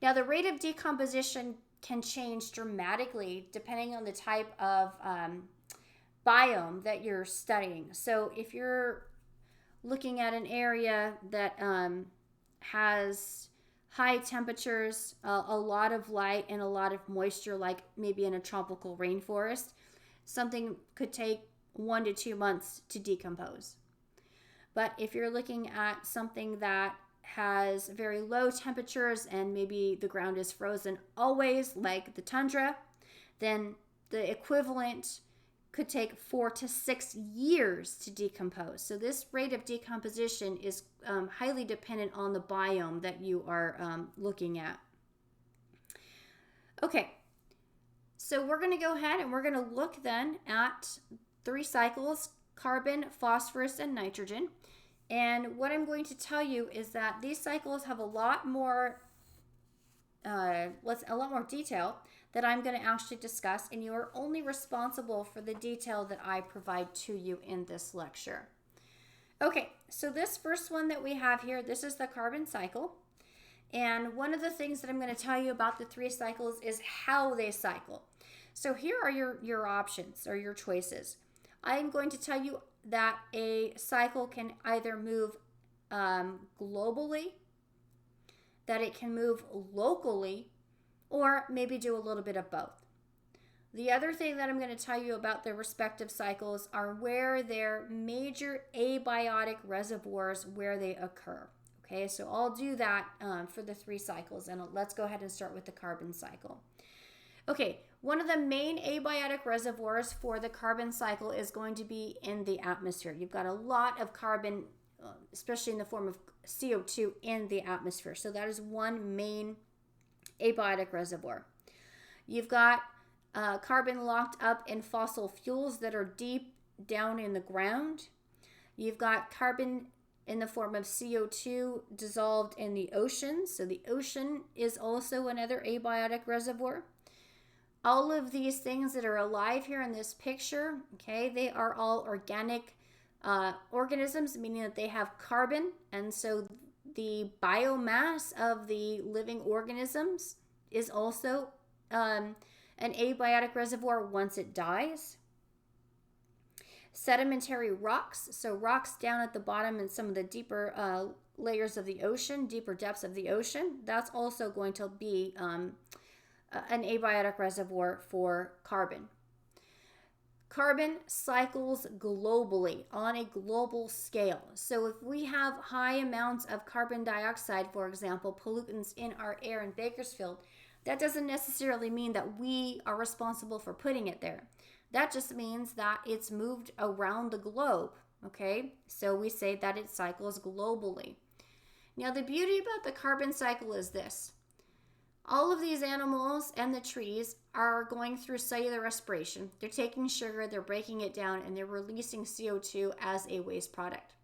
Now, the rate of decomposition can change dramatically depending on the type of biome that you're studying. So if you're looking at an area that has high temperatures, a lot of light, and a lot of moisture, like maybe in a tropical rainforest, something could take 1 to 2 months to decompose. But if you're looking at something that has very low temperatures and maybe the ground is frozen always, like the tundra, then the equivalent could take 4 to 6 years to decompose. So this rate of decomposition is highly dependent on the biome that you are looking at. Okay, so we're going to go ahead and we're going to look then at 3 cycles: carbon, phosphorus, and nitrogen. And what I'm going to tell you is that these cycles have a lot more detail that I'm going to actually discuss, and you are only responsible for the detail that I provide to you in this lecture. Okay, so this first one that we have here, this is the carbon cycle. And one of the things that I'm going to tell you about the 3 cycles is how they cycle. So here are your options or your choices. I'm going to tell you that a cycle can either move globally, that it can move locally, or maybe do a little bit of both. The other thing that I'm going to tell you about their respective cycles are where their major abiotic reservoirs, where they occur. Okay, so I'll do that for the 3 cycles, and let's go ahead and start with the carbon cycle. Okay, one of the main abiotic reservoirs for the carbon cycle is going to be in the atmosphere. You've got a lot of carbon, especially in the form of CO2, in the atmosphere. So that is one main abiotic reservoir. You've got carbon locked up in fossil fuels that are deep down in the ground. You've got carbon in the form of CO2 dissolved in the ocean. So the ocean is also another abiotic reservoir. All of these things that are alive here in this picture, okay, they are all organic organisms, meaning that they have carbon, and so the biomass of the living organisms is also an abiotic reservoir once it dies. Sedimentary rocks, so rocks down at the bottom in some of the deeper layers of the ocean, deeper depths of the ocean, that's also going to be an abiotic reservoir for carbon. Carbon cycles globally on a global scale. So if we have high amounts of carbon dioxide, for example, pollutants in our air in Bakersfield, that doesn't necessarily mean that we are responsible for putting it there. That just means that it's moved around the globe, okay? So we say that it cycles globally. Now, the beauty about the carbon cycle is this. All of these animals and the trees are going through cellular respiration. They're taking sugar, they're breaking it down, and they're releasing CO2 as a waste product.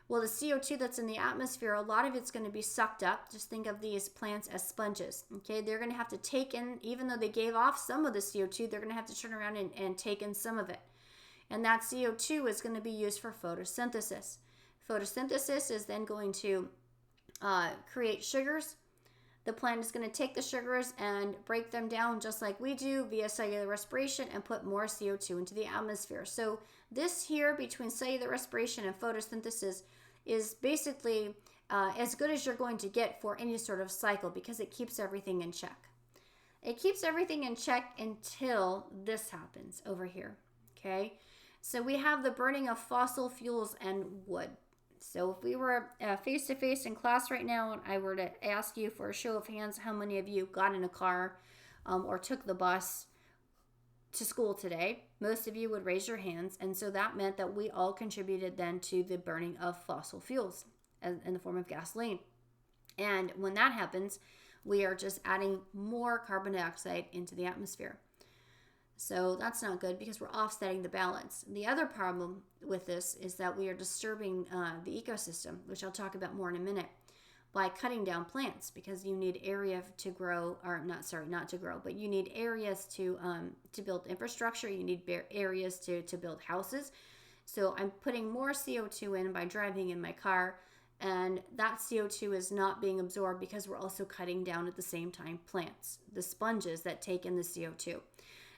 Well, the CO2 that's in the atmosphere, a lot of it's going to be sucked up. Just think of these plants as sponges. Okay, they're going to have to take in, even though they gave off some of the CO2, they're going to have to turn around and take in some of it. And that CO2 is going to be used for photosynthesis. Photosynthesis is then going to create sugars. The plant is going to take the sugars and break them down just like we do via cellular respiration and put more CO2 into the atmosphere. So this here between cellular respiration and photosynthesis is basically as good as you're going to get for any sort of cycle because it keeps everything in check. It keeps everything in check until this happens over here, okay? So we have the burning of fossil fuels and wood. So if we were face-to-face in class right now and I were to ask you for a show of hands how many of you got in a car or took the bus to school today, most of you would raise your hands. And so that meant that we all contributed then to the burning of fossil fuels in the form of gasoline. And when that happens, we are just adding more carbon dioxide into the atmosphere. So that's not good because we're offsetting the balance. The other problem with this is that we are disturbing the ecosystem, which I'll talk about more in a minute, by cutting down plants, because you need area to grow, or not to grow, but you need areas to build infrastructure. You need areas to build houses. So I'm putting more CO2 in by driving in my car, and that CO2 is not being absorbed because we're also cutting down at the same time plants, the sponges that take in the CO2.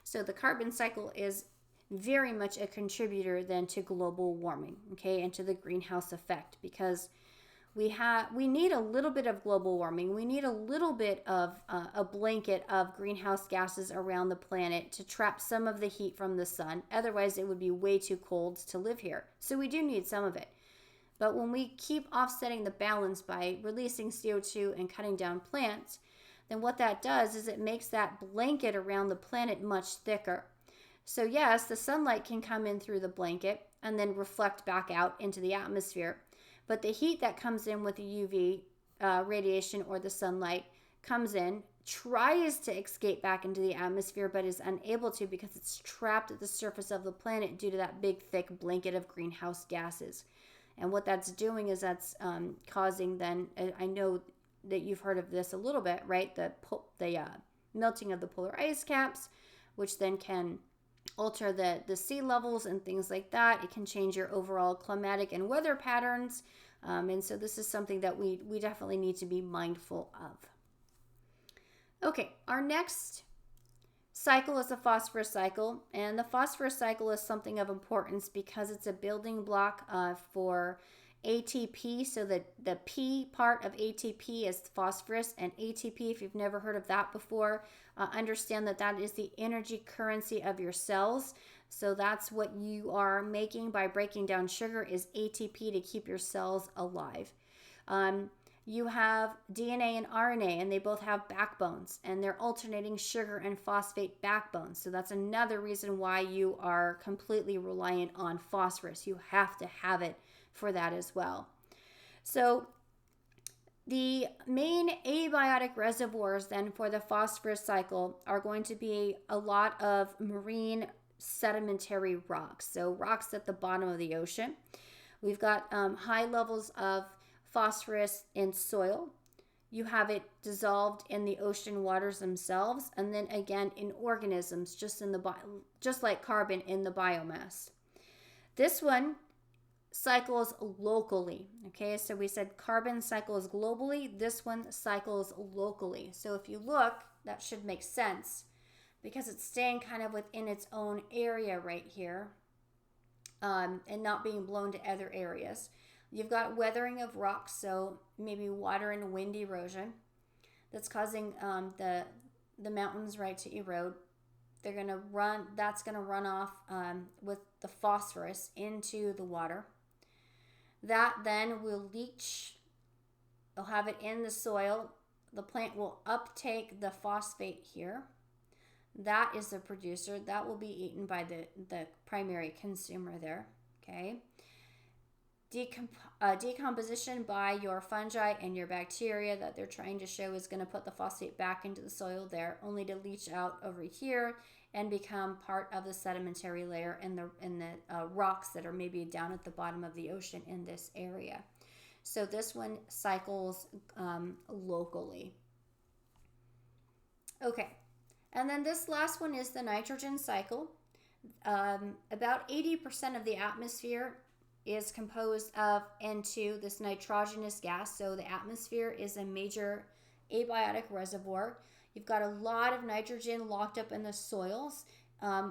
So the carbon cycle is very much a contributor then to global warming, okay, and to the greenhouse effect, because we need a little bit of global warming. We need a little bit of a blanket of greenhouse gases around the planet to trap some of the heat from the sun. Otherwise, it would be way too cold to live here. So we do need some of it. But when we keep offsetting the balance by releasing CO2 and cutting down plants, then what that does is it makes that blanket around the planet much thicker. So yes, the sunlight can come in through the blanket and then reflect back out into the atmosphere. But the heat that comes in with the UV radiation or the sunlight comes in, tries to escape back into the atmosphere, but is unable to because it's trapped at the surface of the planet due to that big, thick blanket of greenhouse gases. And what that's doing is that's causing then, I know that you've heard of this a little bit, right? The melting of the polar ice caps, which then can alter the sea levels and things like that. It can change your overall climatic and weather patterns. And so this is something that we definitely need to be mindful of. Okay, our next cycle is the phosphorus cycle. And the phosphorus cycle is something of importance because it's a building block for ATP. So the P part of ATP is phosphorus, and ATP, if you've never heard of that before, understand that that is the energy currency of your cells. So that's what you are making by breaking down sugar, is ATP to keep your cells alive. You have DNA and RNA, and they both have backbones, and they're alternating sugar and phosphate backbones. So that's another reason why you are completely reliant on phosphorus. You have to have it for that as well. So the main abiotic reservoirs then for the phosphorus cycle are going to be a lot of marine sedimentary rocks, so rocks at the bottom of the ocean. We've got high levels of phosphorus in soil. You have it dissolved in the ocean waters themselves, and then again in organisms, just like carbon in the biomass. This one cycles locally. Okay, so we said carbon cycles globally. This one cycles locally. So if you look, that should make sense because it's staying kind of within its own area right here, and not being blown to other areas. You've got weathering of rocks, so maybe water and wind erosion that's causing the mountains, right, to erode. That's gonna run off with the phosphorus into the water. That then will leach. They'll have it in the soil. The plant will uptake the phosphate here. That is the producer. That will be eaten by the primary consumer there. Okay. Decomposition by your fungi and your bacteria that they're trying to show is going to put the phosphate back into the soil there, only to leach out over here and become part of the sedimentary layer in the rocks that are maybe down at the bottom of the ocean in this area. So this one cycles locally. Okay, and then this last one is the nitrogen cycle. About 80% of the atmosphere is composed of N2, this nitrogenous gas. So the atmosphere is a major abiotic reservoir. You've got a lot of nitrogen locked up in the soils,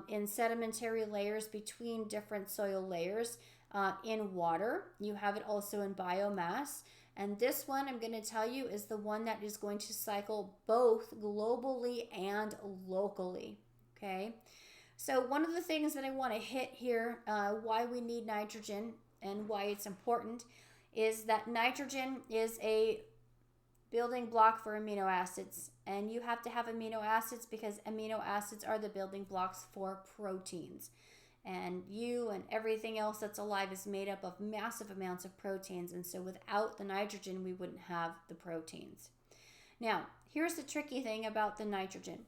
in sedimentary layers between different soil layers, in water. You have it also in biomass. And this one I'm going to tell you is the one that is going to cycle both globally and locally. Okay. So one of the things that I want to hit here, why we need nitrogen and why it's important, is that nitrogen is a building block for amino acids. And you have to have amino acids because amino acids are the building blocks for proteins. And you and everything else that's alive is made up of massive amounts of proteins. And so without the nitrogen, we wouldn't have the proteins. Now, here's the tricky thing about the nitrogen.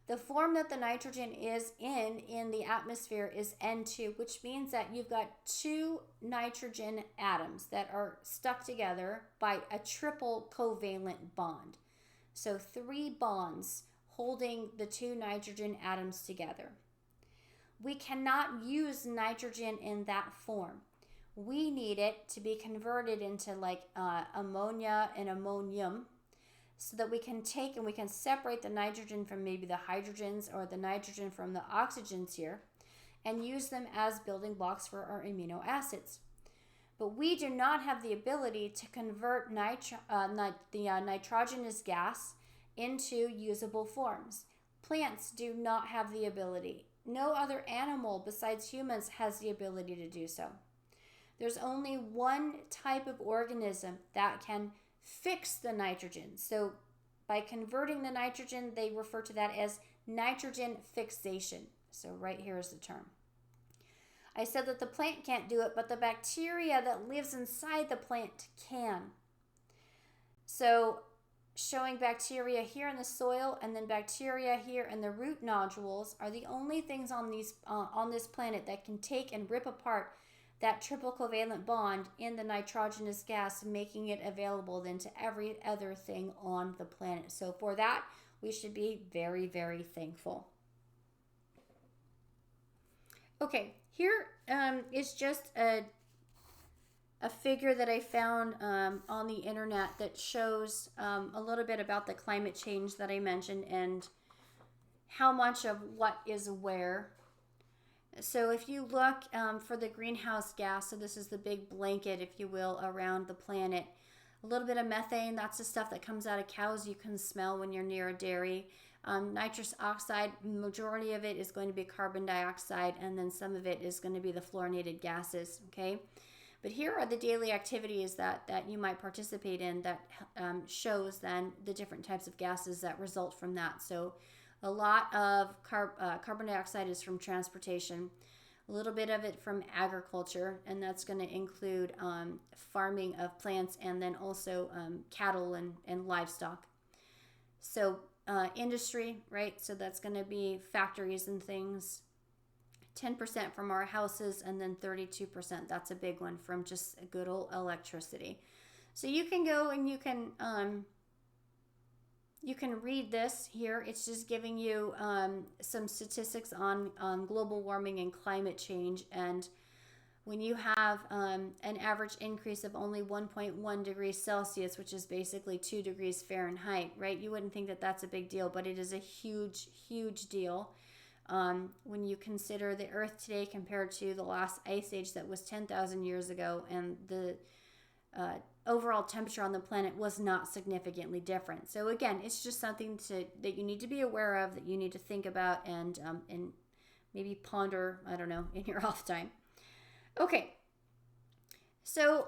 The form that the nitrogen is in the atmosphere is N2, which means that you've got two nitrogen atoms that are stuck together by a triple covalent bond. So 3 bonds holding the 2 nitrogen atoms together. We cannot use nitrogen in that form. We need it to be converted into like ammonia and ammonium, so that we can take and we can separate the nitrogen from maybe the hydrogens or the nitrogen from the oxygens here and use them as building blocks for our amino acids. But we do not have the ability to convert nitrogenous gas into usable forms. Plants do not have the ability. No other animal besides humans has the ability to do so. There's only one type of organism that can fix the nitrogen. So by converting the nitrogen, they refer to that as nitrogen fixation. So right here is the term. I said that the plant can't do it, but the bacteria that lives inside the plant can. So showing bacteria here in the soil and then bacteria here in the root nodules are the only things on this planet that can take and rip apart that triple covalent bond in the nitrogenous gas, making it available then to every other thing on the planet. So for that, we should be very, very thankful. Okay, here is just a figure that I found on the internet that shows a little bit about the climate change that I mentioned and how much of what is where. So if you look for the greenhouse gas, so this is the big blanket, if you will, around the planet. A little bit of methane, that's the stuff that comes out of cows you can smell when you're near a dairy. Nitrous oxide, majority of it is going to be carbon dioxide, and then some of it is going to be the fluorinated gases, okay? But here are the daily activities that you might participate in that shows then the different types of gases that result from that. So a lot of carbon dioxide is from transportation, a little bit of it from agriculture, and that's going to include farming of plants and then also cattle and livestock. So industry, right? So that's going to be factories and things. 10% from our houses, and then 32%, that's a big one, from just good old electricity. So you can go and you can read this here. It's just giving you some statistics on global warming and climate change. And when you have an average increase of only 1.1 degrees Celsius, which is basically 2 degrees Fahrenheit, right? You wouldn't think that that's a big deal, but it is a huge, huge deal. When you consider the Earth today compared to the last ice age that was 10,000 years ago, and the overall temperature on the planet was not significantly different. So again, it's just something that you need to be aware of, that you need to think about and maybe ponder, I don't know, in your off time. Okay, so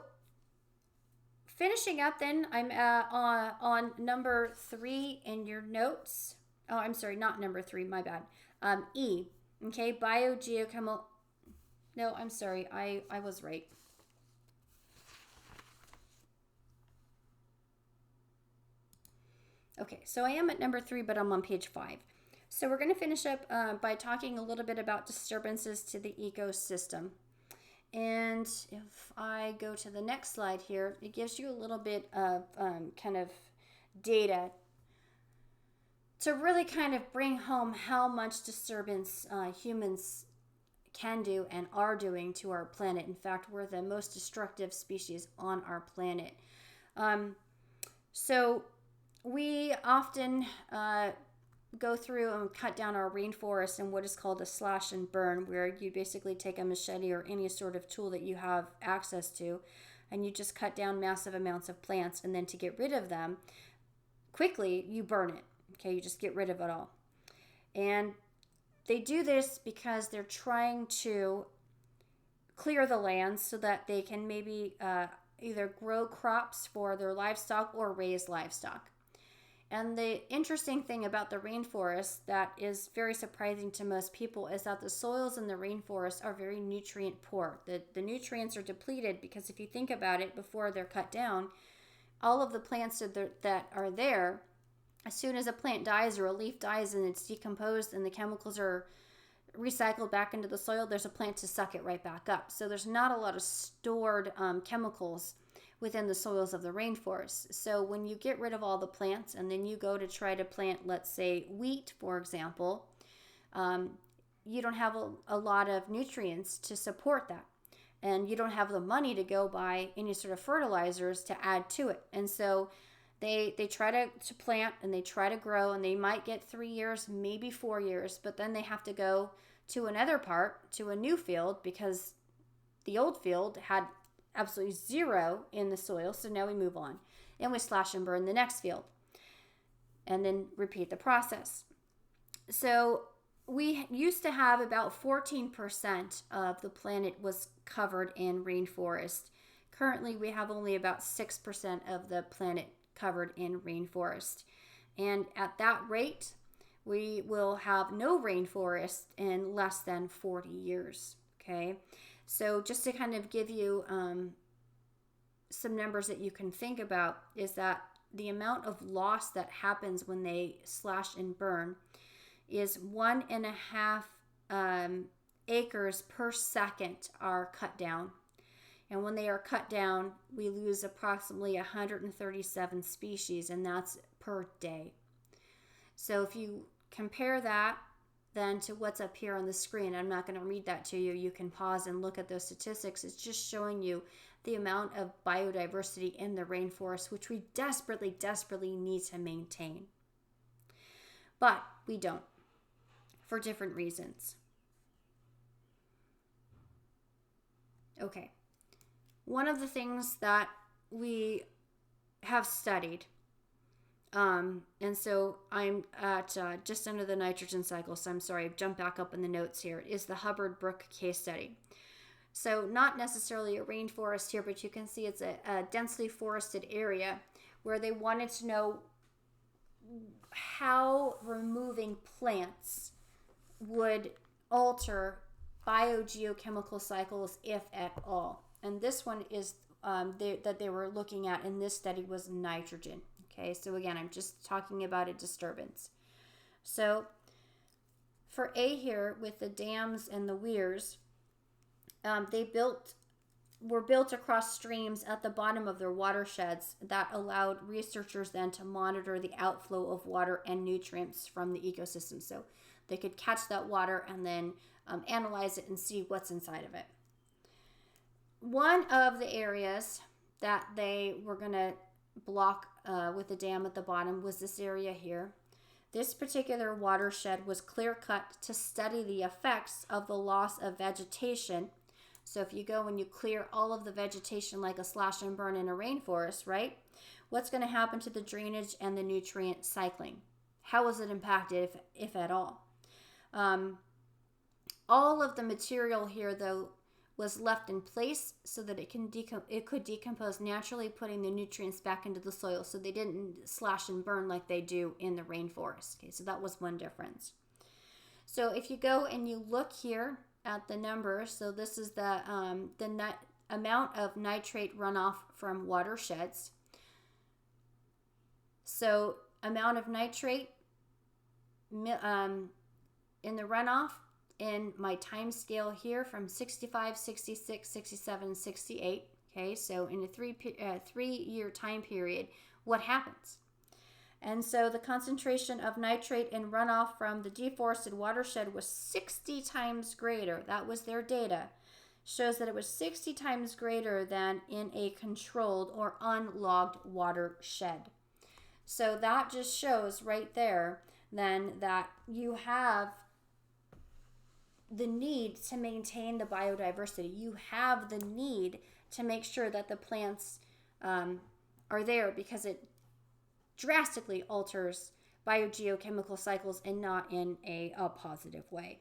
finishing up then, I'm on number 3 in your notes. Oh, I'm sorry, not number 3, my bad. E, okay, biogeochemical, no, I'm sorry, I was right. Okay, so I am at number 3, but I'm on page 5. So we're going to finish up by talking a little bit about disturbances to the ecosystem. And if I go to the next slide here, it gives you a little bit of kind of data to really kind of bring home how much disturbance humans can do and are doing to our planet. In fact, we're the most destructive species on our planet. So we often go through and cut down our rainforest in what is called a slash and burn, where you basically take a machete or any sort of tool that you have access to, and you just cut down massive amounts of plants, and then to get rid of them quickly, you burn it. Okay, you just get rid of it all. And they do this because they're trying to clear the land so that they can maybe either grow crops for their livestock or raise livestock. And the interesting thing about the rainforest that is very surprising to most people is that the soils in the rainforest are very nutrient poor. The nutrients are depleted because if you think about it, before they're cut down, all of the plants that are there as soon as a plant dies or a leaf dies and it's decomposed and the chemicals are recycled back into the soil, there's a plant to suck it right back up. So there's not a lot of stored chemicals within the soils of the rainforest. So when you get rid of all the plants and then you go to try to plant, let's say, wheat, for example, you don't have a lot of nutrients to support that. And you don't have the money to go buy any sort of fertilizers to add to it. And so they try to plant and they try to grow, and they might get 3 years, maybe 4 years, but then they have to go to another part, to a new field, because the old field had absolutely zero in the soil. So now we move on and we slash and burn the next field and then repeat the process. So we used to have about 14% of the planet was covered in rainforest. Currently, we have only about 6% of the planet covered in rainforest. And at that rate, we will have no rainforest in less than 40 years. Okay, so just to kind of give you some numbers that you can think about is that the amount of loss that happens when they slash and burn is 1.5 acres per second are cut down. And when they are cut down, we lose approximately 137 species, and that's per day. So if you compare that then to what's up here on the screen, I'm not going to read that to you. You can pause and look at those statistics. It's just showing you the amount of biodiversity in the rainforest, which we desperately, desperately need to maintain. But we don't, for different reasons. Okay. One of the things that we have studied, and so I'm at just under the nitrogen cycle, so I'm sorry, I've jumped back up in the notes here, is the Hubbard Brook case study. So not necessarily a rainforest here, but you can see it's a densely forested area where they wanted to know how removing plants would alter biogeochemical cycles, if at all. And this one is that they were looking at in this study was nitrogen. Okay, so again, I'm just talking about a disturbance. So for A here with the dams and the weirs, were built across streams at the bottom of their watersheds that allowed researchers then to monitor the outflow of water and nutrients from the ecosystem. So they could catch that water and then analyze it and see what's inside of it. One of the areas that they were going to block with the dam at the bottom was this area here. This particular watershed was clear cut to study the effects of the loss of vegetation. So if you go and you clear all of the vegetation like a slash and burn in a rainforest, right? What's going to happen to the drainage and the nutrient cycling? How is it impacted, if at all? All of the material here, though, was left in place so that it could decompose naturally, putting the nutrients back into the soil. So they didn't slash and burn like they do in the rainforest. Okay, so that was one difference. So if you go and you look here at the numbers, so this is the amount of nitrate runoff from watersheds. So amount of nitrate in the runoff in my time scale here from 65, 66, 67, 68. Okay, so in a three-year time period, what happens? And so the concentration of nitrate in runoff from the deforested watershed was 60 times greater. That was their data. Shows that it was 60 times greater than in a controlled or unlogged watershed. So that just shows right there then that you have the need to maintain the biodiversity. You have the need to make sure that the plants are there, because it drastically alters biogeochemical cycles and not in a positive way.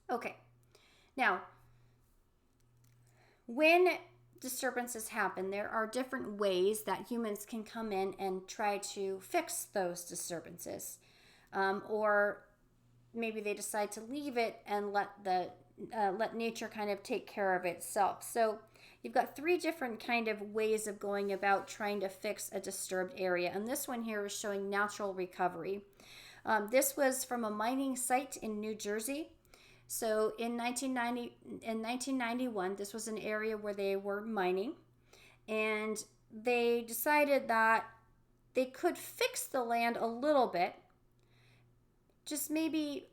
Okay, now when disturbances happen, there are different ways that humans can come in and try to fix those disturbances, or maybe they decide to leave it and let the let nature kind of take care of itself. So you've got three different kind of ways of going about trying to fix a disturbed area. And this one here is showing natural recovery. This was from a mining site in New Jersey. So in 1991, this was an area where they were mining, and they decided that they could fix the land a little bit, just maybe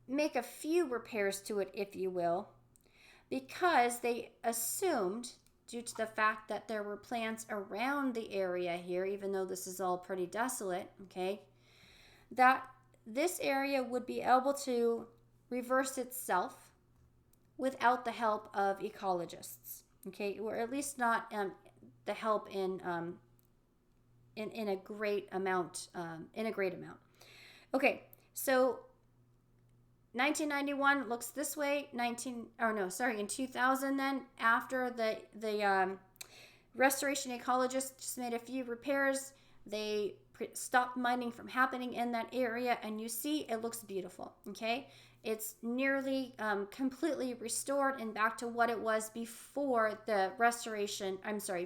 make a few repairs to it, if you will, because they assumed, due to the fact that there were plants around the area here, even though this is all pretty desolate, okay, that this area would be able to reverse itself without the help of ecologists, okay, or at least not the help in a great amount. Okay, so 1991 looks this way. In 2000, then, after the restoration ecologists just made a few repairs, they stopped mining from happening in that area, and you see it looks beautiful. Okay, it's nearly completely restored and back to what it was before the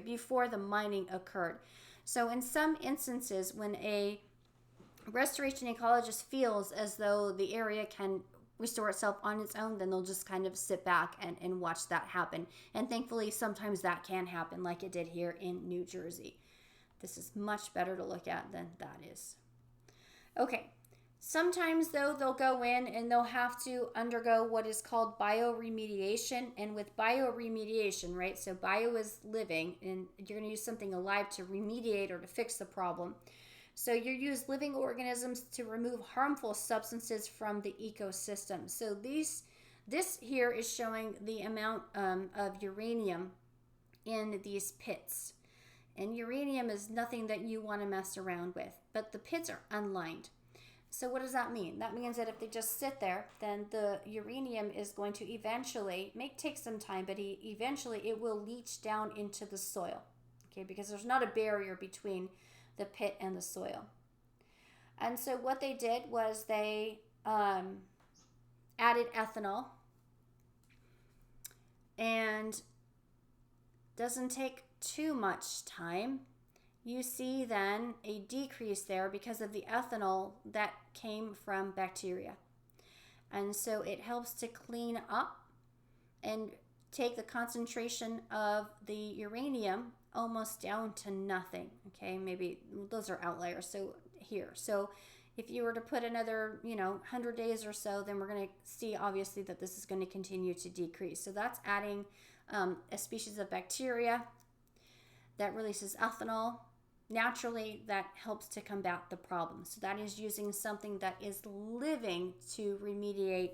before the mining occurred. So in some instances, when a restoration ecologist feels as though the area can restore itself on its own, then they'll just kind of sit back and watch that happen. And thankfully, sometimes that can happen, like it did here in New Jersey. This is much better to look at than that is. Okay, sometimes though, they'll go in and they'll have to undergo what is called bioremediation. And with bioremediation, right, so bio is living, and you're going to use something alive to remediate or to fix the problem. So you use living organisms to remove harmful substances from the ecosystem. So this here is showing the amount of uranium in these pits. And uranium is nothing that you want to mess around with, but the pits are unlined. So what does that mean? That means that if they just sit there, then the uranium is going to eventually, may take some time, but eventually it will leach down into the soil, okay, because there's not a barrier between the pit and the soil. And so what they did was they added ethanol, and doesn't take too much time. You see then a decrease there because of the ethanol that came from bacteria. And so it helps to clean up and take the concentration of the uranium almost down to nothing. Okay, maybe those are outliers. So here, so if you were to put another 100 days or so, then we're going to see obviously that this is going to continue to decrease. So that's adding a species of bacteria that releases ethanol naturally, that helps to combat the problem. So that is using something that is living to remediate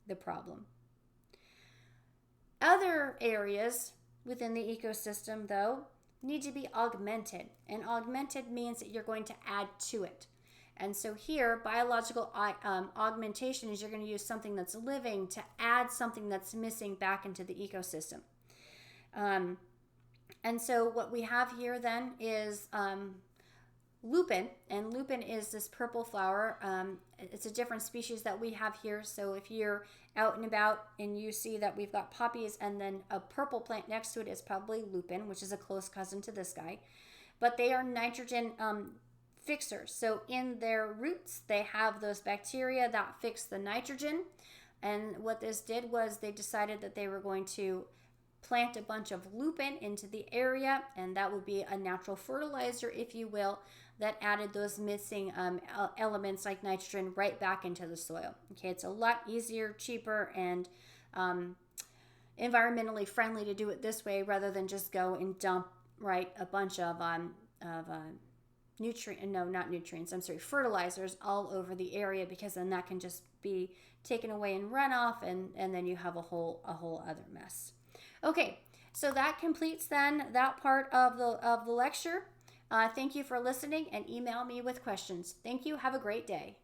the problem. Other areas within the ecosystem, though, need to be augmented. And augmented means that you're going to add to it. And so here, biological augmentation is you're going to use something that's living to add something that's missing back into the ecosystem. And so what we have here then is lupin, and lupin is this purple flower. It's a different species that we have here. So if you're out and about and you see that we've got poppies and then a purple plant next to it, is probably lupin, which is a close cousin to this guy. But they are nitrogen fixers. So in their roots, they have those bacteria that fix the nitrogen. And what this did was they decided that they were going to plant a bunch of lupin into the area, and that would be a natural fertilizer, if you will, that added those missing elements like nitrogen right back into the soil. Okay, it's a lot easier, cheaper, and environmentally friendly to do it this way rather than just go and dump a bunch of fertilizers all over the area, because then that can just be taken away in runoff, and then you have a whole other mess. Okay, so that completes then that part of the lecture. Thank you for listening, and email me with questions. Thank you. Have a great day.